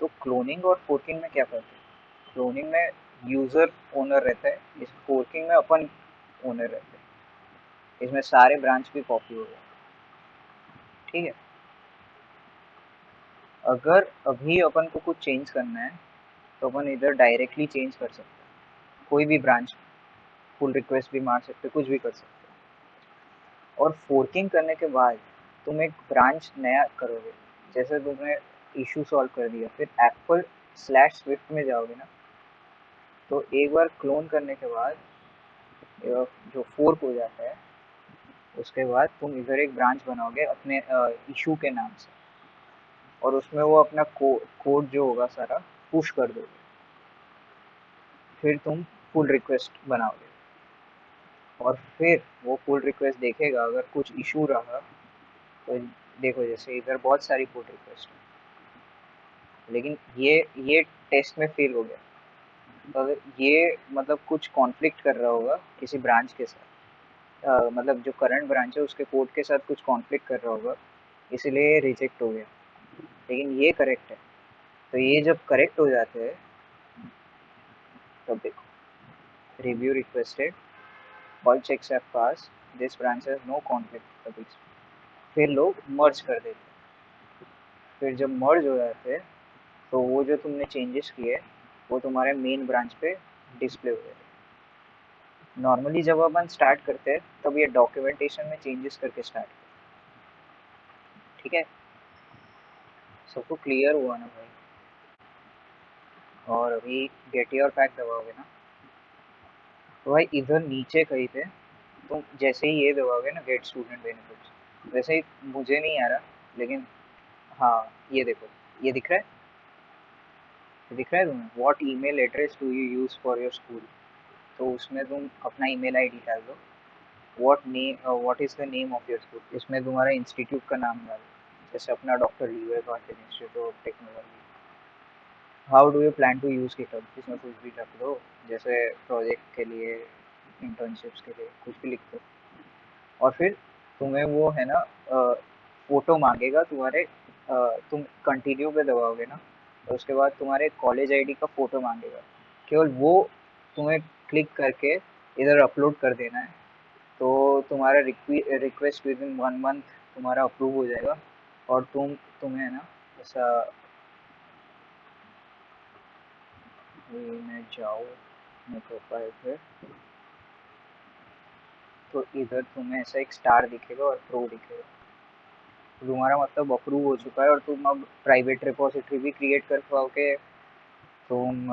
तो क्लोनिंग और फोर्किंग में क्या फर्क है? क्लोनिंग में यूजर ओनर रहता है, इस फोर्किंग में अपन ओनर रहते हैं। इसमें सारे ब्रांच भी कॉपी हो गए, ठीक है। अगर अभी अपन को कुछ चेंज करना है तो अपन इधर डायरेक्टली चेंज कर सकते हैं, कोई भी ब्रांच पुल रिक्वेस्ट भी मार सकते, कुछ भी कर सकते हैं। और फोर्किंग करने के बाद तुम एक ब्रांच नया करोगे, जैसे तुमने इशू सॉल्व कर दिया, फिर एप्पल स्लैश स्विफ्ट में जाओगे ना, तो एक बार क्लोन करने के बाद जो फोर्क हो जाता है, उसके बाद तुम इधर एक ब्रांच बनाओगे अपने इशू के नाम से, और उसमें वो अपना कोड जो होगा सारा पुश कर दोगे। फिर तुम पुल रिक्वेस्ट बनाओगे, और फिर वो पुल रिक्वेस्ट देखेगा, अगर कुछ इशू रहा तो देखो जैसे इधर बहुत सारी पुल रिक्वेस्ट है, लेकिन ये टेस्ट में फेल हो गया। तो अगर ये मतलब कुछ कॉन्फ्लिक्ट कर रहा होगा किसी ब्रांच के साथ, मतलब जो करंट ब्रांच है उसके कोड के साथ कुछ कॉन्फ्लिक्ट कर रहा होगा, इसलिए रिजेक्ट हो गया। लेकिन ये करेक्ट है, तो ये जब करेक्ट हो जाते हैं तब देखो, review requested, all checks have pass, this branch has no conflict अभी। फिर लोग मर्ज कर देते हैं। फिर जब मर्ज हो जाते हैं तो वो जो तुमने चेंजेस किए वो तुम्हारे मेन ब्रांच पे डिस्प्ले हो जाते हैं। नॉर्मली जब अपन स्टार्ट करते हैं तब ये डॉक्यूमेंटेशन में चेंजेस करके स्टार्ट करते हैं, ठीक है। सबको क्लियर हुआ ना भाई? और अभी गेट योर पैक दबाओगे ना, तो भाई इधर नीचे कहीं पे तुम जैसे ही ये दबाओगे ना, गेट स्टूडेंट बेनिफिट्स, वैसे ही मुझे नहीं आ रहा लेकिन, हाँ ये देखो, ये दिख रहा है, ये दिख रहा है तुम्हें, what email address do you use for your school. तो उसमें तुम अपना ईमेल आईडी डाल दो, what is the name of your school, इसमें तुम्हारा इंस्टीट्यूट का नाम डालो, जैसे अपना डॉक्टर लीवर Bharati institute of technology. How do you plan to use GitHub, इसमें कुछ भी रख दो, जैसे प्रोजेक्ट के लिए, इंटर्नशिप्स के लिए कुछ भी लिख दो। और फिर तुम्हें वो है ना, फोटो मांगेगा तुम्हारे, तुम कंटिन्यू पे दबाओगे ना, तो उसके बाद तुम्हारे कॉलेज आईडी का फोटो मांगेगा, केवल वो तुम्हें क्लिक करके इधर अपलोड कर देना है। तो तुम्हारा रिक्वेस्ट विद इन 1 मंथ तुम्हारा अप्रूव हो जाएगा। और तुम्हें ना ऐसा, ये मैं जाऊँ मैं प्रोफाइल पे, तो इधर तुम्हें ऐसा एक स्टार दिखेगा और प्रो दिखेगा, तो तुम्हारा मतलब अप्रूव हो चुका है, और तुम अब प्राइवेट रिपोजिटरी भी क्रिएट कर पाओगे। तुम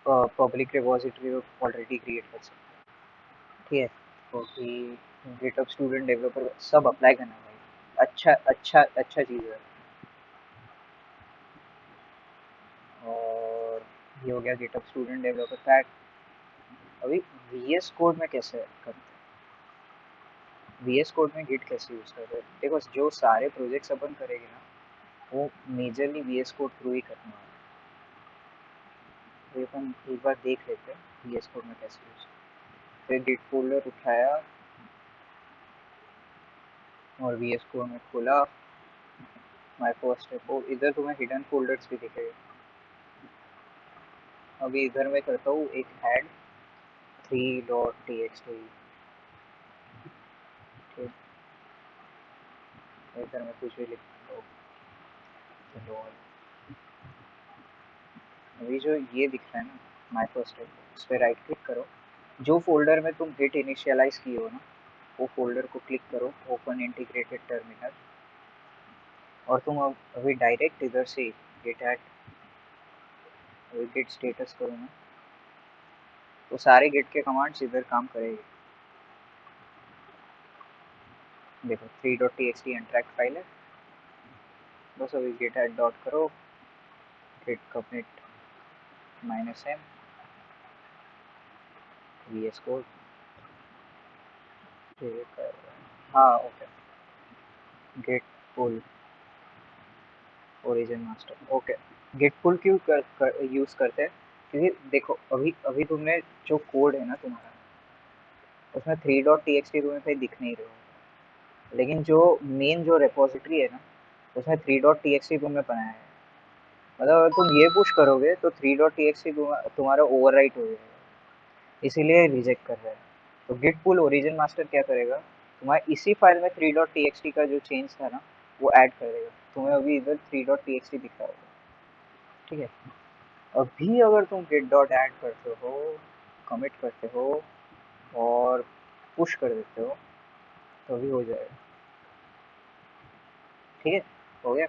पब्लिक रिपोजिटरी ऑलरेडी क्रिएट कर सकते हो, ठीक है। तो कि गिटहब स्टूडेंट डेवलपर सब अप्लाई करना भाई, अच्छा अच्छा अच्छा चीज़ है। और ये हो गया गिटहब स्टूडेंट डेवलपर पैक। अभी वीएस कोड में कैसे करते हैं, वीएस कोड में गिट कैसे यूज़ करते हैं, देखो जो सारे प्रोजेक्ट्स अपन करेंगे ना, वो मेजरली वीएस कोड थ्रू ही करने वाले हैं। तो ये अपन एक बार देख लेते हैं वीएस कोड में कैसे यूज़। फिर गिट फोल्डर उठाया और वीएस कोड में खोला, माय फर्स्ट स्टेप, वो इधर तुम्हें हिडन फोल्डर्स भी दिखेगा। अभी इधर मैं करता हूँ एक ऐड 3.txt, ठीक, इधर मैं कुछ भी लिखता हूँ, तो अभी जो ये दिख रहा है ना, माय फर्स्ट स्टेप, उस पर राइट क्लिक करो, जो फोल्डर में तुम गिट इनिशियलाइज किए हो ना, वो फोल्डर को क्लिक करो, ओपन इंटीग्रेटेड टर्मिनल, और तुम अब अभी डायरेक्ट इधर से गिट ऐड, गिट स्टेटस करो ना, तो सारे गिट के कमांड्स इधर काम करेंगे। देखो 3.txt इंटरेक्ट फाइल है, बस अभी गिट ऐड डॉट करो, git commit -m, VS code ठीक है। हाँ okay. Git pull origin master okay. Git pull क्यों यूज करते हैं? क्योंकि देखो अभी अभी तुमने जो कोड है ना तुम्हारा, उसमें three dot T X T तुम्हें कहीं दिख नहीं रहे हो, लेकिन जो मेन जो रिपोजिटरी है ना, उसमें three dot T X T तुमने बनाया है। मतलब अगर तुम ये पुश करोगे तो three dot T X T तुम्हारा ओवर राइट हो जाएगा, इसीलिए रिजेक्ट कर रहा है। तो गिट पुल ओरिजिन मास्टर क्या करेगा, तुम्हारे इसी फाइल में three dot T X T का जो चेंज था ना, वो ऐड कर देगा। तुम्हें अभी इधर three dot T X T दिख रहा होगा, ठीक है। अभी अगर तुम गेट डॉट ऐड करते हो, कमिट करते हो और पुश कर देते हो, तो अभी हो जाएगा। ठीक है, हो गया।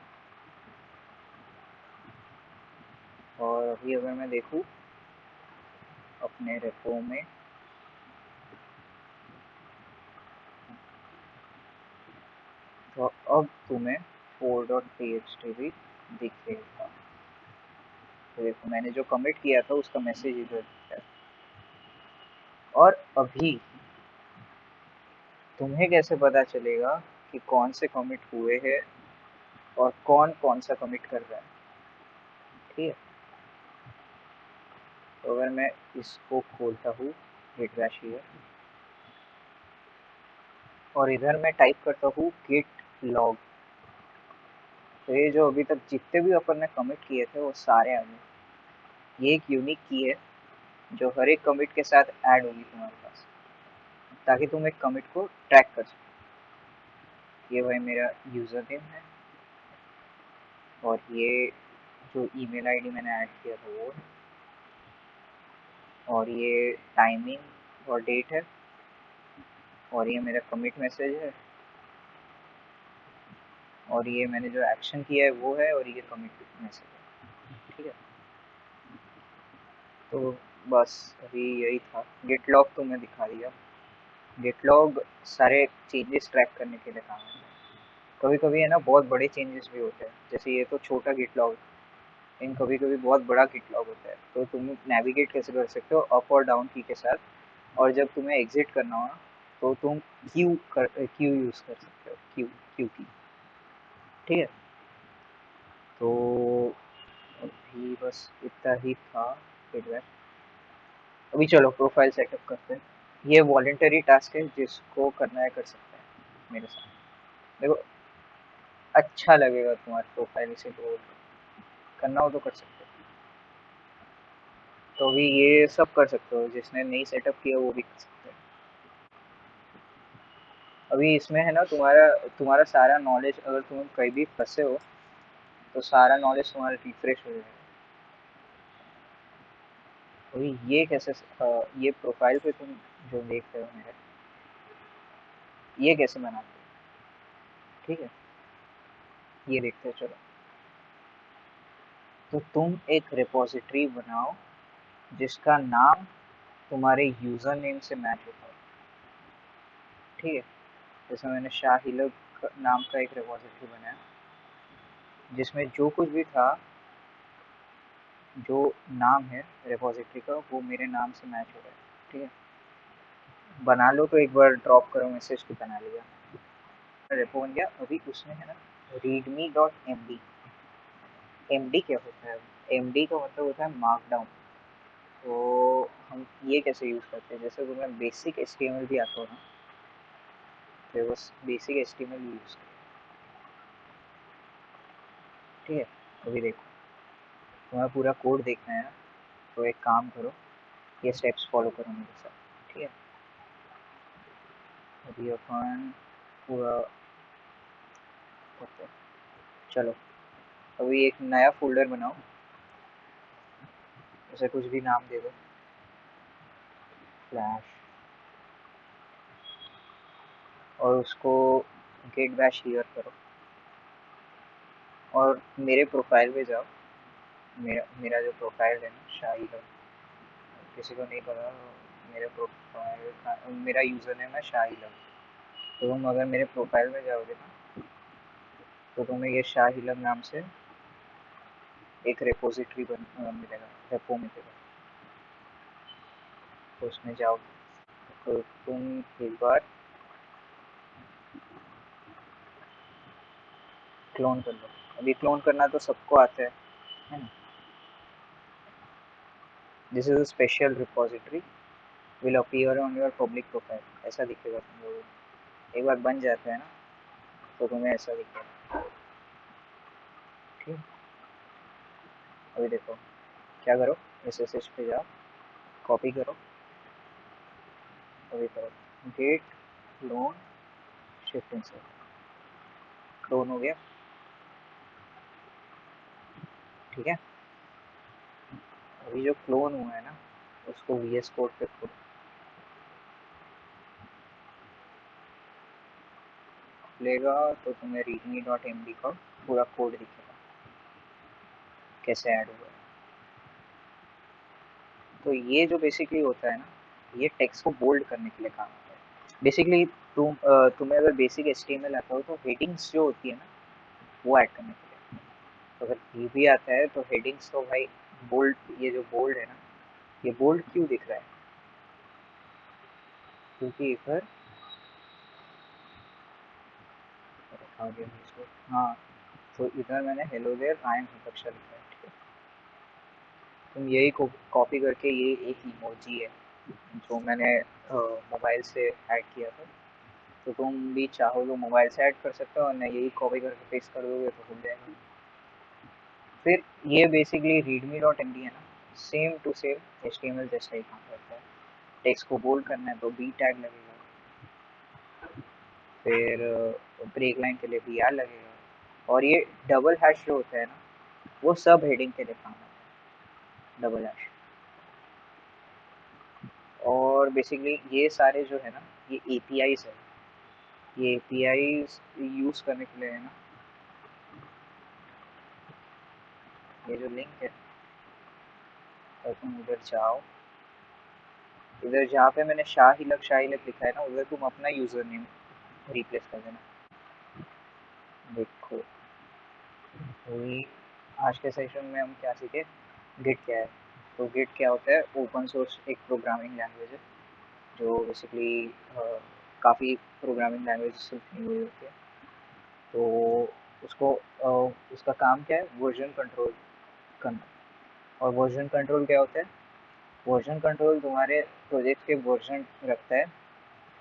और अभी अगर मैं देखूँ अपने रेपो में, तो अब तुम्हें four dot T X T भी दिखेगा। तो देखो मैंने जो कमिट किया था उसका मैसेज इधर है। और अभी तुम्हें कैसे पता चलेगा कि कौन से कमिट हुए हैं और कौन कौन सा कमिट कर रहा है? ठीक है, तो अगर मैं इसको खोलता हूँ गिट बैश हियर, और इधर मैं टाइप करता हूँ गिट लॉग, तो ये जो अभी तक जितने भी अपन ने कमिट किए थे वो सारे आ गए। ये एक यूनिक की है जो हर एक कमिट के साथ ऐड होगी तुम्हारे पास, ताकि तुम एक कमिट को ट्रैक कर सको। ये भाई मेरा यूज़र नेम है, और ये जो ईमेल आईडी मैंने ऐड किया था वो है, और ये टाइमिंग और डेट है, और ये मेरा कमिट मैसेज है, और ये मैंने जो एक्शन किया है वो है, और ये कमिट मैसेज है। ठीक है, तो बस अभी यही था। गिट लॉग तो मैं दिखा दिया। गिट लॉग सारे चेंजेस ट्रैक करने के लिए काम आता है। कभी कभी है ना बहुत बड़े चेंजेस भी होते हैं, जैसे ये तो छोटा गिट लॉग, लेकिन कभी कभी बहुत बड़ा गिट लॉग होता है, तो तुम नेविगेट कैसे कर सकते हो अप और डाउन की के साथ। और जब तुम्हें एग्जिट करना हो ना, तो तुम क्यू यूज़ कर सकते हो, क्यू क्यू की। ठीक है, तो अभी बस इतना ही था फीडबैक। अभी चलो प्रोफाइल सेटअप करते हैं। ये वॉलेंटरी टास्क है, जिसको करना है कर सकते हैं मेरे साथ। देखो अच्छा लगेगा तुम्हारी प्रोफाइल इसे तो, करना हो तो कर सकते हो। तो अभी ये सब कर सकते हो, जिसने नहीं सेटअप किया वो भी कर सकते हैं। अभी इसमें है ना तुम्हारा तुम्हारा सारा नॉलेज, अगर तुम कहीं भी फंसे हो तो सारा नॉलेज तुम्हारा रिफ्रेश हो जाएगा। अभी ये कैसे ये प्रोफाइल पे तुम जो देख रहे हो मेरे, ये कैसे बनाते हो? ठीक है, ये देखते हो चलो। तो तुम एक रिपोजिटरी बनाओ जिसका नाम तुम्हारे यूज़र नेम से मैच होता है। ठीक है, जैसे मैंने शाहिलब नाम का एक रिपोजिटरी बनाया, जिसमें जो कुछ भी था, जो नाम है रिपोजिटरी का वो मेरे नाम से मैच हो रहा है। ठीक है, बना लो तो एक बार ड्रॉप करो मैसेज कि बना लिया, रेपो बन गया। अभी उसमें है ना readme dot M D. M D क्या होता है? एम डी का मतलब होता है मार्कडाउन। तो हम ये कैसे यूज़ करते हैं, जैसे तुम्हें basic H T M L भी आता हो ना, तो बस basic H T M L use करो। ठीक है, अभी देखो तुम्हें पूरा कोड देखना है ना, तो एक काम करो, ये स्टेप्स फॉलो करो मेरे साथ। ठीक है, अभी अपन पूरा ओके, चलो अभी एक नया फोल्डर बनाओ, उसे कुछ भी नाम दे दो, फ्लैश, और उसको गेट बैश हियर करो, और मेरे प्रोफाइल पे जाओ। मेरा मेरा जो प्रोफाइल है ना शाहिद है, किसी को नहीं पता, मेरे प्रोफाइल का मेरा यूज़र नेम है शाहिद है। तो तुम अगर मेरे प्रोफाइल में जाओगे ना, तो तुम्हें ये शाहिलम नाम से एक रिपोजिटरी मिलेगा, रेपो मिलेगा। तो उसमें जाओ, तो तुम एक बार क्लोन कर लो। अभी क्लोन करना तो सबको आता है ना। This is a special repository will appear on your public profile, ऐसा दिखेगा तुम लोगों को। एक बार बन जाता है ना तो तुम्हें ऐसा दिखेगा। ठीक, अभी देखो क्या करो, एस पे जाओ, कॉपी करो, अभी करो git clone shift insert, clone हो गया। ठीक है, अभी जो क्लोन हुआ है ना उसको VS कोड पे खुलेगा तो तुम्हें readme.md का पूरा कोड दिखेगा कैसे ऐड हुआ है। तो ये जो बेसिकली होता है ना, ये टेक्स्ट को बोल्ड करने के लिए काम आता है बेसिकली। तुम्हें अगर बेसिक HTML आता हो तो हेडिंग्स जो होती है ना वो ऐड करने के लिए। तो अगर ये भी आता है तो हेडिंग्स तो भाई बोल्ड, ये जो बोल्ड है ना, ये बोल्ड क्यों दिख रहा है, क्योंकि इधर आ गया इसको। हाँ, तो इधर मैंने हेलो देयर आई एम हितक्षा लिखा है। ठीक है, तुम यही कॉपी करके, ये एक इमोजी है जो मैंने मोबाइल से ऐड किया था, तो तुम भी चाहो तो मोबाइल से ऐड कर सकते हो, और नहीं यही कॉपी करके पेस्ट कर दोगे तो हो जाएगा। फिर ये बेसिकली readme.md है ना, सेम टू सेम HTML जैसा ही काम करता है। टेक्स्ट को बोल्ड करना है तो बी टैग लगेगा, फिर ब्रेक लाइन के लिए BR लगेगा, और ये डबल हैश जो होता है ना वो सब हेडिंग के लिए काम आता है, डबल हैश। और बेसिकली ये सारे जो है ना, ये APIs है, ये APIs यूज़ करने के लिए है ना, ये जो लिंक है, तो तुम उधर जाओ, इधर जहाँ पे मैंने शाहिलक लिखा है ना, उधर तुम अपना यूज़र नेम रिप्लेस कर देना। देखो, वही आज के सेशन में हम क्या सीखे, गिट क्या है। तो गिट क्या होता है, ओपन सोर्स एक प्रोग्रामिंग लैंग्वेज है जो बेसिकली काफ़ी प्रोग्रामिंग लैंग्वेज से बनी हुई होती है। तो उसको उसका काम क्या है, वर्जन कंट्रोल करना। और वर्जन कंट्रोल क्या होता है, वर्जन कंट्रोल तुम्हारे प्रोजेक्ट के वर्जन रखता है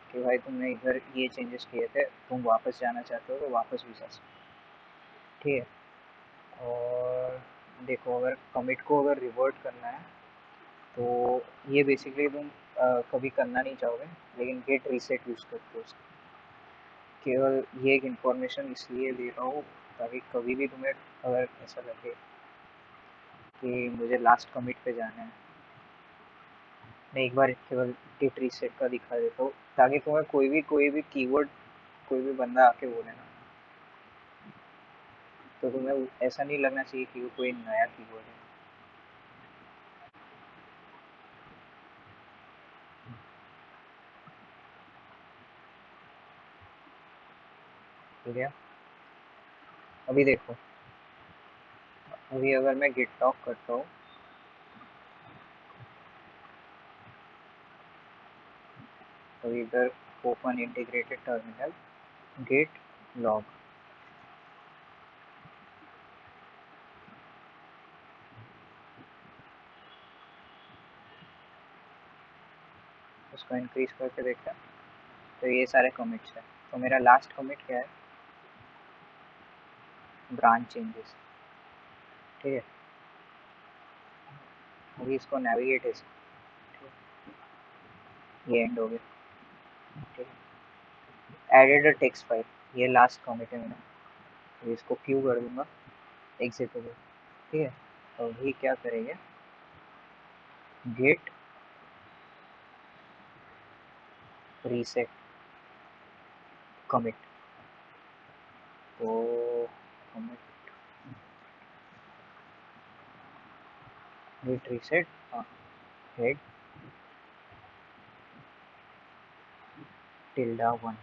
कि भाई तुमने इधर ये चेंजेस किए थे, तुम वापस जाना चाहते हो तो वापस भी जा सकते हो। ठीक है, और देखो अगर कमिट को अगर रिवर्ट करना है तो ये बेसिकली तुम कभी करना नहीं चाहोगे, लेकिन गेट रीसेट यूज़ करते हो उसका। केवल ये एक इन्फॉर्मेशन इसलिए दे रहा हूँ ताकि कभी भी तुम्हें अगर ऐसा लगे कि मुझे लास्ट कमिट पे जाना है, मैं एक बार केवल गेट रीसेट का दिखा देता हूँ, ताकि तुम्हें कोई भी कीवर्ड, कोई भी बंदा आके बोले ना, तो तुम्हें ऐसा नहीं लगना चाहिए कि वो कोई नया कीवर्ड है। ठीक है, अभी देखो, अभी अगर मैं गिट लॉग करता हूँ, तो इधर open integrated terminal git log, उसको इंक्रीज करके देखा, तो ये सारे कमिट्स हैं। तो मेरा लास्ट कमिट क्या है, ब्रांच चेंजेस। ठीक है, अभी इसको नेविगेट है, ये एंड हो गया। ठीक है, एडेड अ टेक्स्ट फाइल, ये लास्ट कमिट है मेरा, तो इसको क्यू कर दूंगा, एग्जिट हो गया। ठीक है, तो अभी क्या करेंगे, गेट रीसेट कमिट, तो commit git reset head tilde one,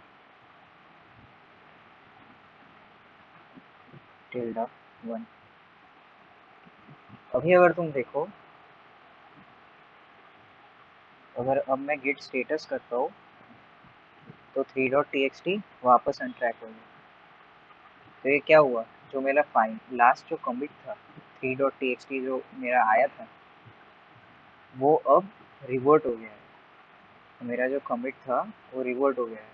tilde one. अभी अगर तुम देखो, अगर अब मैं गिट स्टेटस करता हूँ तो 3.txt वापस अनट्रैक हो गया। तो ये क्या हुआ, जो मेरा फाइन लास्ट जो कमिट था 3.txt जो मेरा आया था वो अब रिवर्ट हो गया है। तो मेरा जो कमिट था वो रिवर्ट हो गया है,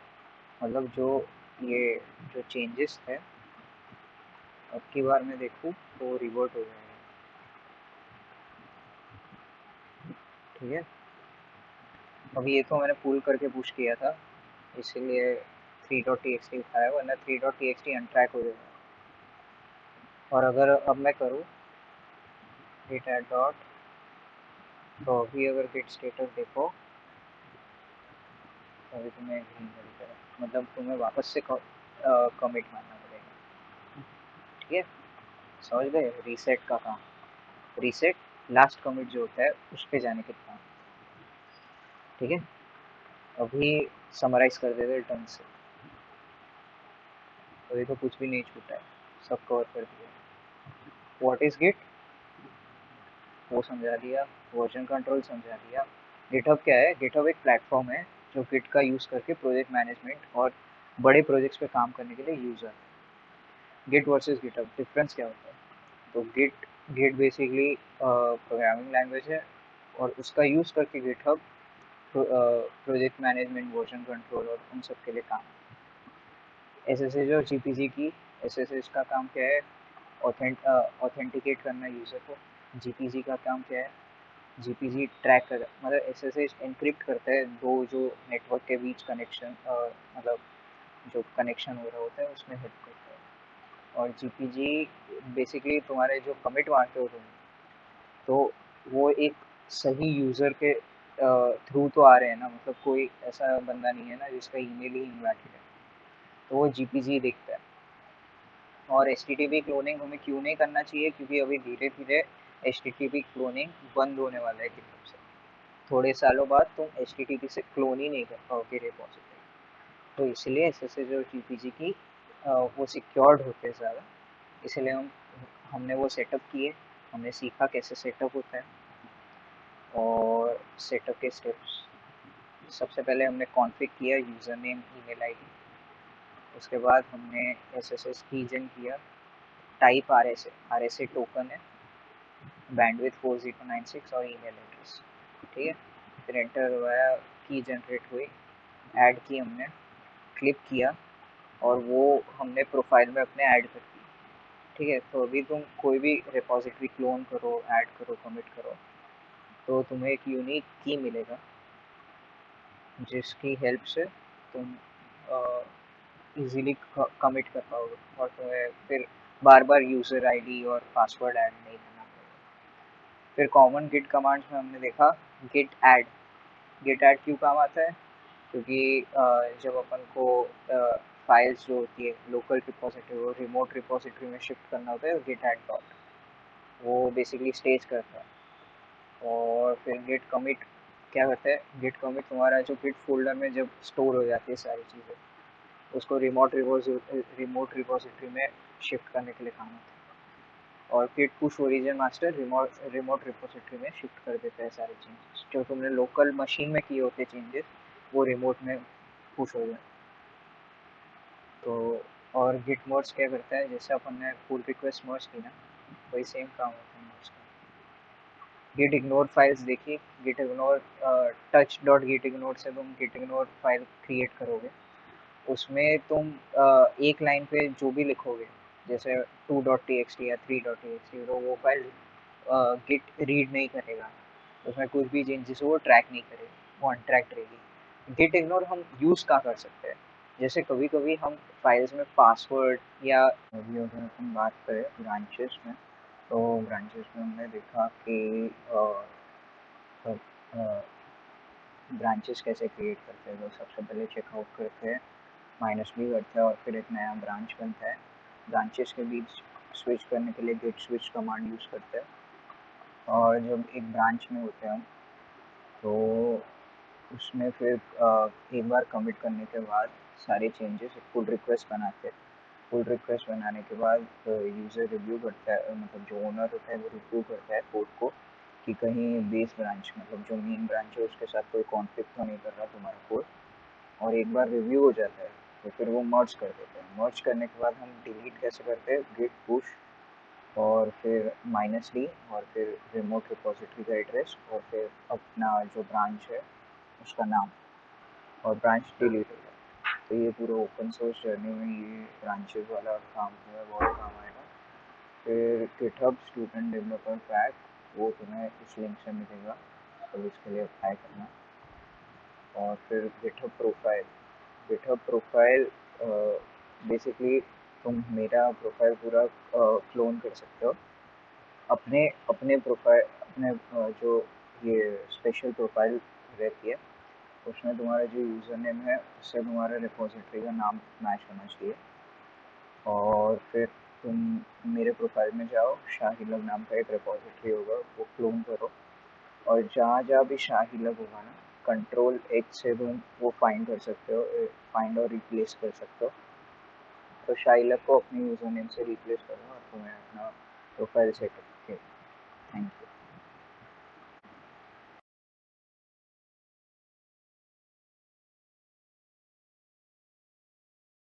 मतलब जो ये जो चेंजेस थे अब की बार मैं देखूँ तो रिवर्ट हो गया है। ठीक है, अभी ये तो मैंने पुल करके पुश किया था इसीलिए 3.txt उठाया, वरना 3.txt अनट्रैक हो जाएगा। और अगर अब मैं करूँ git add डॉट, तो अभी अगर git स्टेटस देखो तो अभी तुम्हें green मिल जाएगा, मतलब तुम्हें वापस से कमिट मारना पड़ेगा। ठीक है, समझ गए रीसेट का काम। रीसेट लास्ट कमिट जो होता है उस पर जाने के काम। ठीक है, अभी समराइज कर देते हैं ढंग से। अभी तो कुछ भी नहीं छूटा है, सब कवर कर दिया। व्हाट इज गिट वो समझा दिया, वर्जन कंट्रोल समझा दिया। गिटहब क्या है, गिटहब एक प्लेटफॉर्म है जो गिट का यूज़ करके प्रोजेक्ट मैनेजमेंट और बड़े प्रोजेक्ट्स पे काम करने के लिए यूज़ है। गिट वर्सेस गिटहब डिफरेंस क्या होता है, तो git git basically programming language है और उसका यूज़ करके GitHub project management, version control और उन सब के लिए काम। एस एस एच और जी पी जी की, एस एस एच का काम क्या है, ऑथेंटिकेट करना यूज़र को। जी पी जी का काम क्या है, जीपीजी ट्रैक कर, मतलब एसएसएच एनक्रिप्ट करता है दो जो नेटवर्क के बीच कनेक्शन, मतलब जो कनेक्शन हो रहा होता है उसमें हेल्प करता है। और जीपीजी बेसिकली तुम्हारे जो कमिट मारते हो तुम, तो वो एक सही यूज़र के थ्रू तो आ रहे हैं ना, मतलब कोई ऐसा बंदा नहीं है ना जिसका ईमेल ही इनवैलिड है, तो वो जीपीजी देखता है। और एच क्लोनिंग हमें क्यों नहीं करना चाहिए, क्योंकि अभी धीरे धीरे एच क्लोनिंग बंद होने वाला है गिटहब से। थोड़े सालों बाद तुम एच से क्लोन ही नहीं कर पाओगे रिपोजिटरी। तो इसलिए एस एस एच और जी पी जी की वो सिक्योर्ड होते हैं ज़्यादा, इसलिए हमने वो सेटअप किए। हमने सीखा कैसे सेटअप होता है और सेटअप के स्टेप्स। सबसे पहले हमने कॉन्फ़िग किया यूज़र नेम ईमेल आईडी, उसके बाद हमने एस एस एच की जन किया, type are S A token है, बैंडविथ 4096 और ईमेल एड्रेस। ठीक है, फिर एंटर दबाया, की जनरेट हुई, ऐड की हमने, क्लिक किया और वो हमने प्रोफाइल में अपने ऐड कर दी। ठीक है, तो अभी तुम कोई भी रिपोजिटरी क्लोन करो, ऐड करो, कमिट करो, तो तुम्हें एक यूनिक की मिलेगा जिसकी हेल्प से तुम इजीली कमिट कर पाओगे और तुम्हें फिर बार बार यूज़र आईडी और पासवर्ड ऐड नहीं करना पड़ेगा। फिर कॉमन गिट कमांड्स में हमने देखा गिट ऐड। गिट ऐड क्यों काम आता है, क्योंकि जब अपन को फाइल्स जो होती है लोकल रिपोजिटरी और रिमोट रिपोजिटरी में शिफ्ट करना होता है, गिट ऐड डॉट वो बेसिकली स्टेज करता है। और फिर गिट कमिट क्या करता है, गिट कमिट तुम्हारा जो गिट फोल्डर में जब स्टोर हो जाती है सारी चीज़ें, उसको रिमोट रिपोजिटरी में शिफ्ट करने के लिए काम आता है। और git push origin master remote repository में शिफ्ट कर देता है सारे चेंजेस जो तुमने लोकल मशीन में किए होते चेंजेस, वो रिमोट में पुश हो जाए। तो और गिट मर्ज क्या करता है, जैसे अपन ने पुल रिक्वेस्ट मर्ज की ना, वही सेम काम होता है मर्ज का। गिट इग्नोर फाइल्स देखिए, git ignore touch dot git ignore से तुम गिट इग्नोर फाइल क्रिएट करोगे, उसमें तुम एक लाइन पे जो भी लिखोगे, जैसे 2.txt या 3.txt, तो वो फाइल गिट रीड नहीं करेगा, उसमें कुछ भी चेंजेस हो वो ट्रैक नहीं करेगा, वो अनट्रैक्ड रहेगी। गिट इग्नोर हम यूज़ कहाँ कर सकते हैं, जैसे कभी कभी हम फाइल्स में पासवर्ड या अभी अगर हम बात करें ब्रांचेस में, तो ब्रांचेस में हमने देखा कि ब्रांचेस कैसे क्रिएट करते हैं। तो सबसे पहले चेकआउट करते हैं, -b करते हैं और फिर एक नया ब्रांच बनता है। ब्रांचेस के बीच स्विच करने के लिए गिट स्विच कमांड यूज़ करते हैं। और जब एक ब्रांच में होते हैं हम, तो उसमें फिर एक बार कमिट करने के बाद सारे चेंजेस एक पुल रिक्वेस्ट बनाते हैं। पुल रिक्वेस्ट बनाने के बाद यूज़र रिव्यू करता है, मतलब जो ओनर होता है वो रिव्यू करता है कोड को कि कहीं बेस ब्रांच मतलब जो मेन ब्रांच है उसके साथ कोई कॉन्फ्लिक्ट तो नहीं कर रहा तुम्हारा कोड। और एक बार रिव्यू हो जाता है तो फिर वो मर्ज कर देते हैं। मर्ज करने के बाद हम डिलीट कैसे करते हैं, गिट पुश और फिर -d और फिर रिमोट रिपोजिटरी का एड्रेस और फिर अपना जो ब्रांच है उसका नाम, और ब्रांच डिलीट हो जाए। तो ये पूरा ओपन सोर्स जर्नी में ये ब्रांचेस वाला काम जो है बहुत काम आएगा। फिर गिटहब स्टूडेंट डेवलपर पैक, वो तुम्हें इस लिंक से मिलेगा, तो इसके लिए अप्लाई करना। और फिर गिटहब प्रोफाइल बेसिकली तुम मेरा प्रोफाइल पूरा क्लोन कर सकते हो। अपने अपने प्रोफाइल अपने जो ये स्पेशल प्रोफाइल रहती है उसमें तुम्हारा जो यूज़र नेम है उससे तुम्हारा रिपोजिटरी का नाम मैच होना चाहिए। और फिर तुम मेरे प्रोफाइल में जाओ, शाहिलग नाम का एक रिपोजिटरी होगा, वो क्लोन करो। और जहाँ जहाँ भी शाहिलग होगा ना, Ctrl+H से तुम वो फाइंड कर सकते हो, फाइंड और रिप्लेस कर सकते हो। तो शाहिलग को अपने यूज़र नेम से रिप्लेस करो और तुम्हें अपना प्रोफाइल सेटअप। Thank you.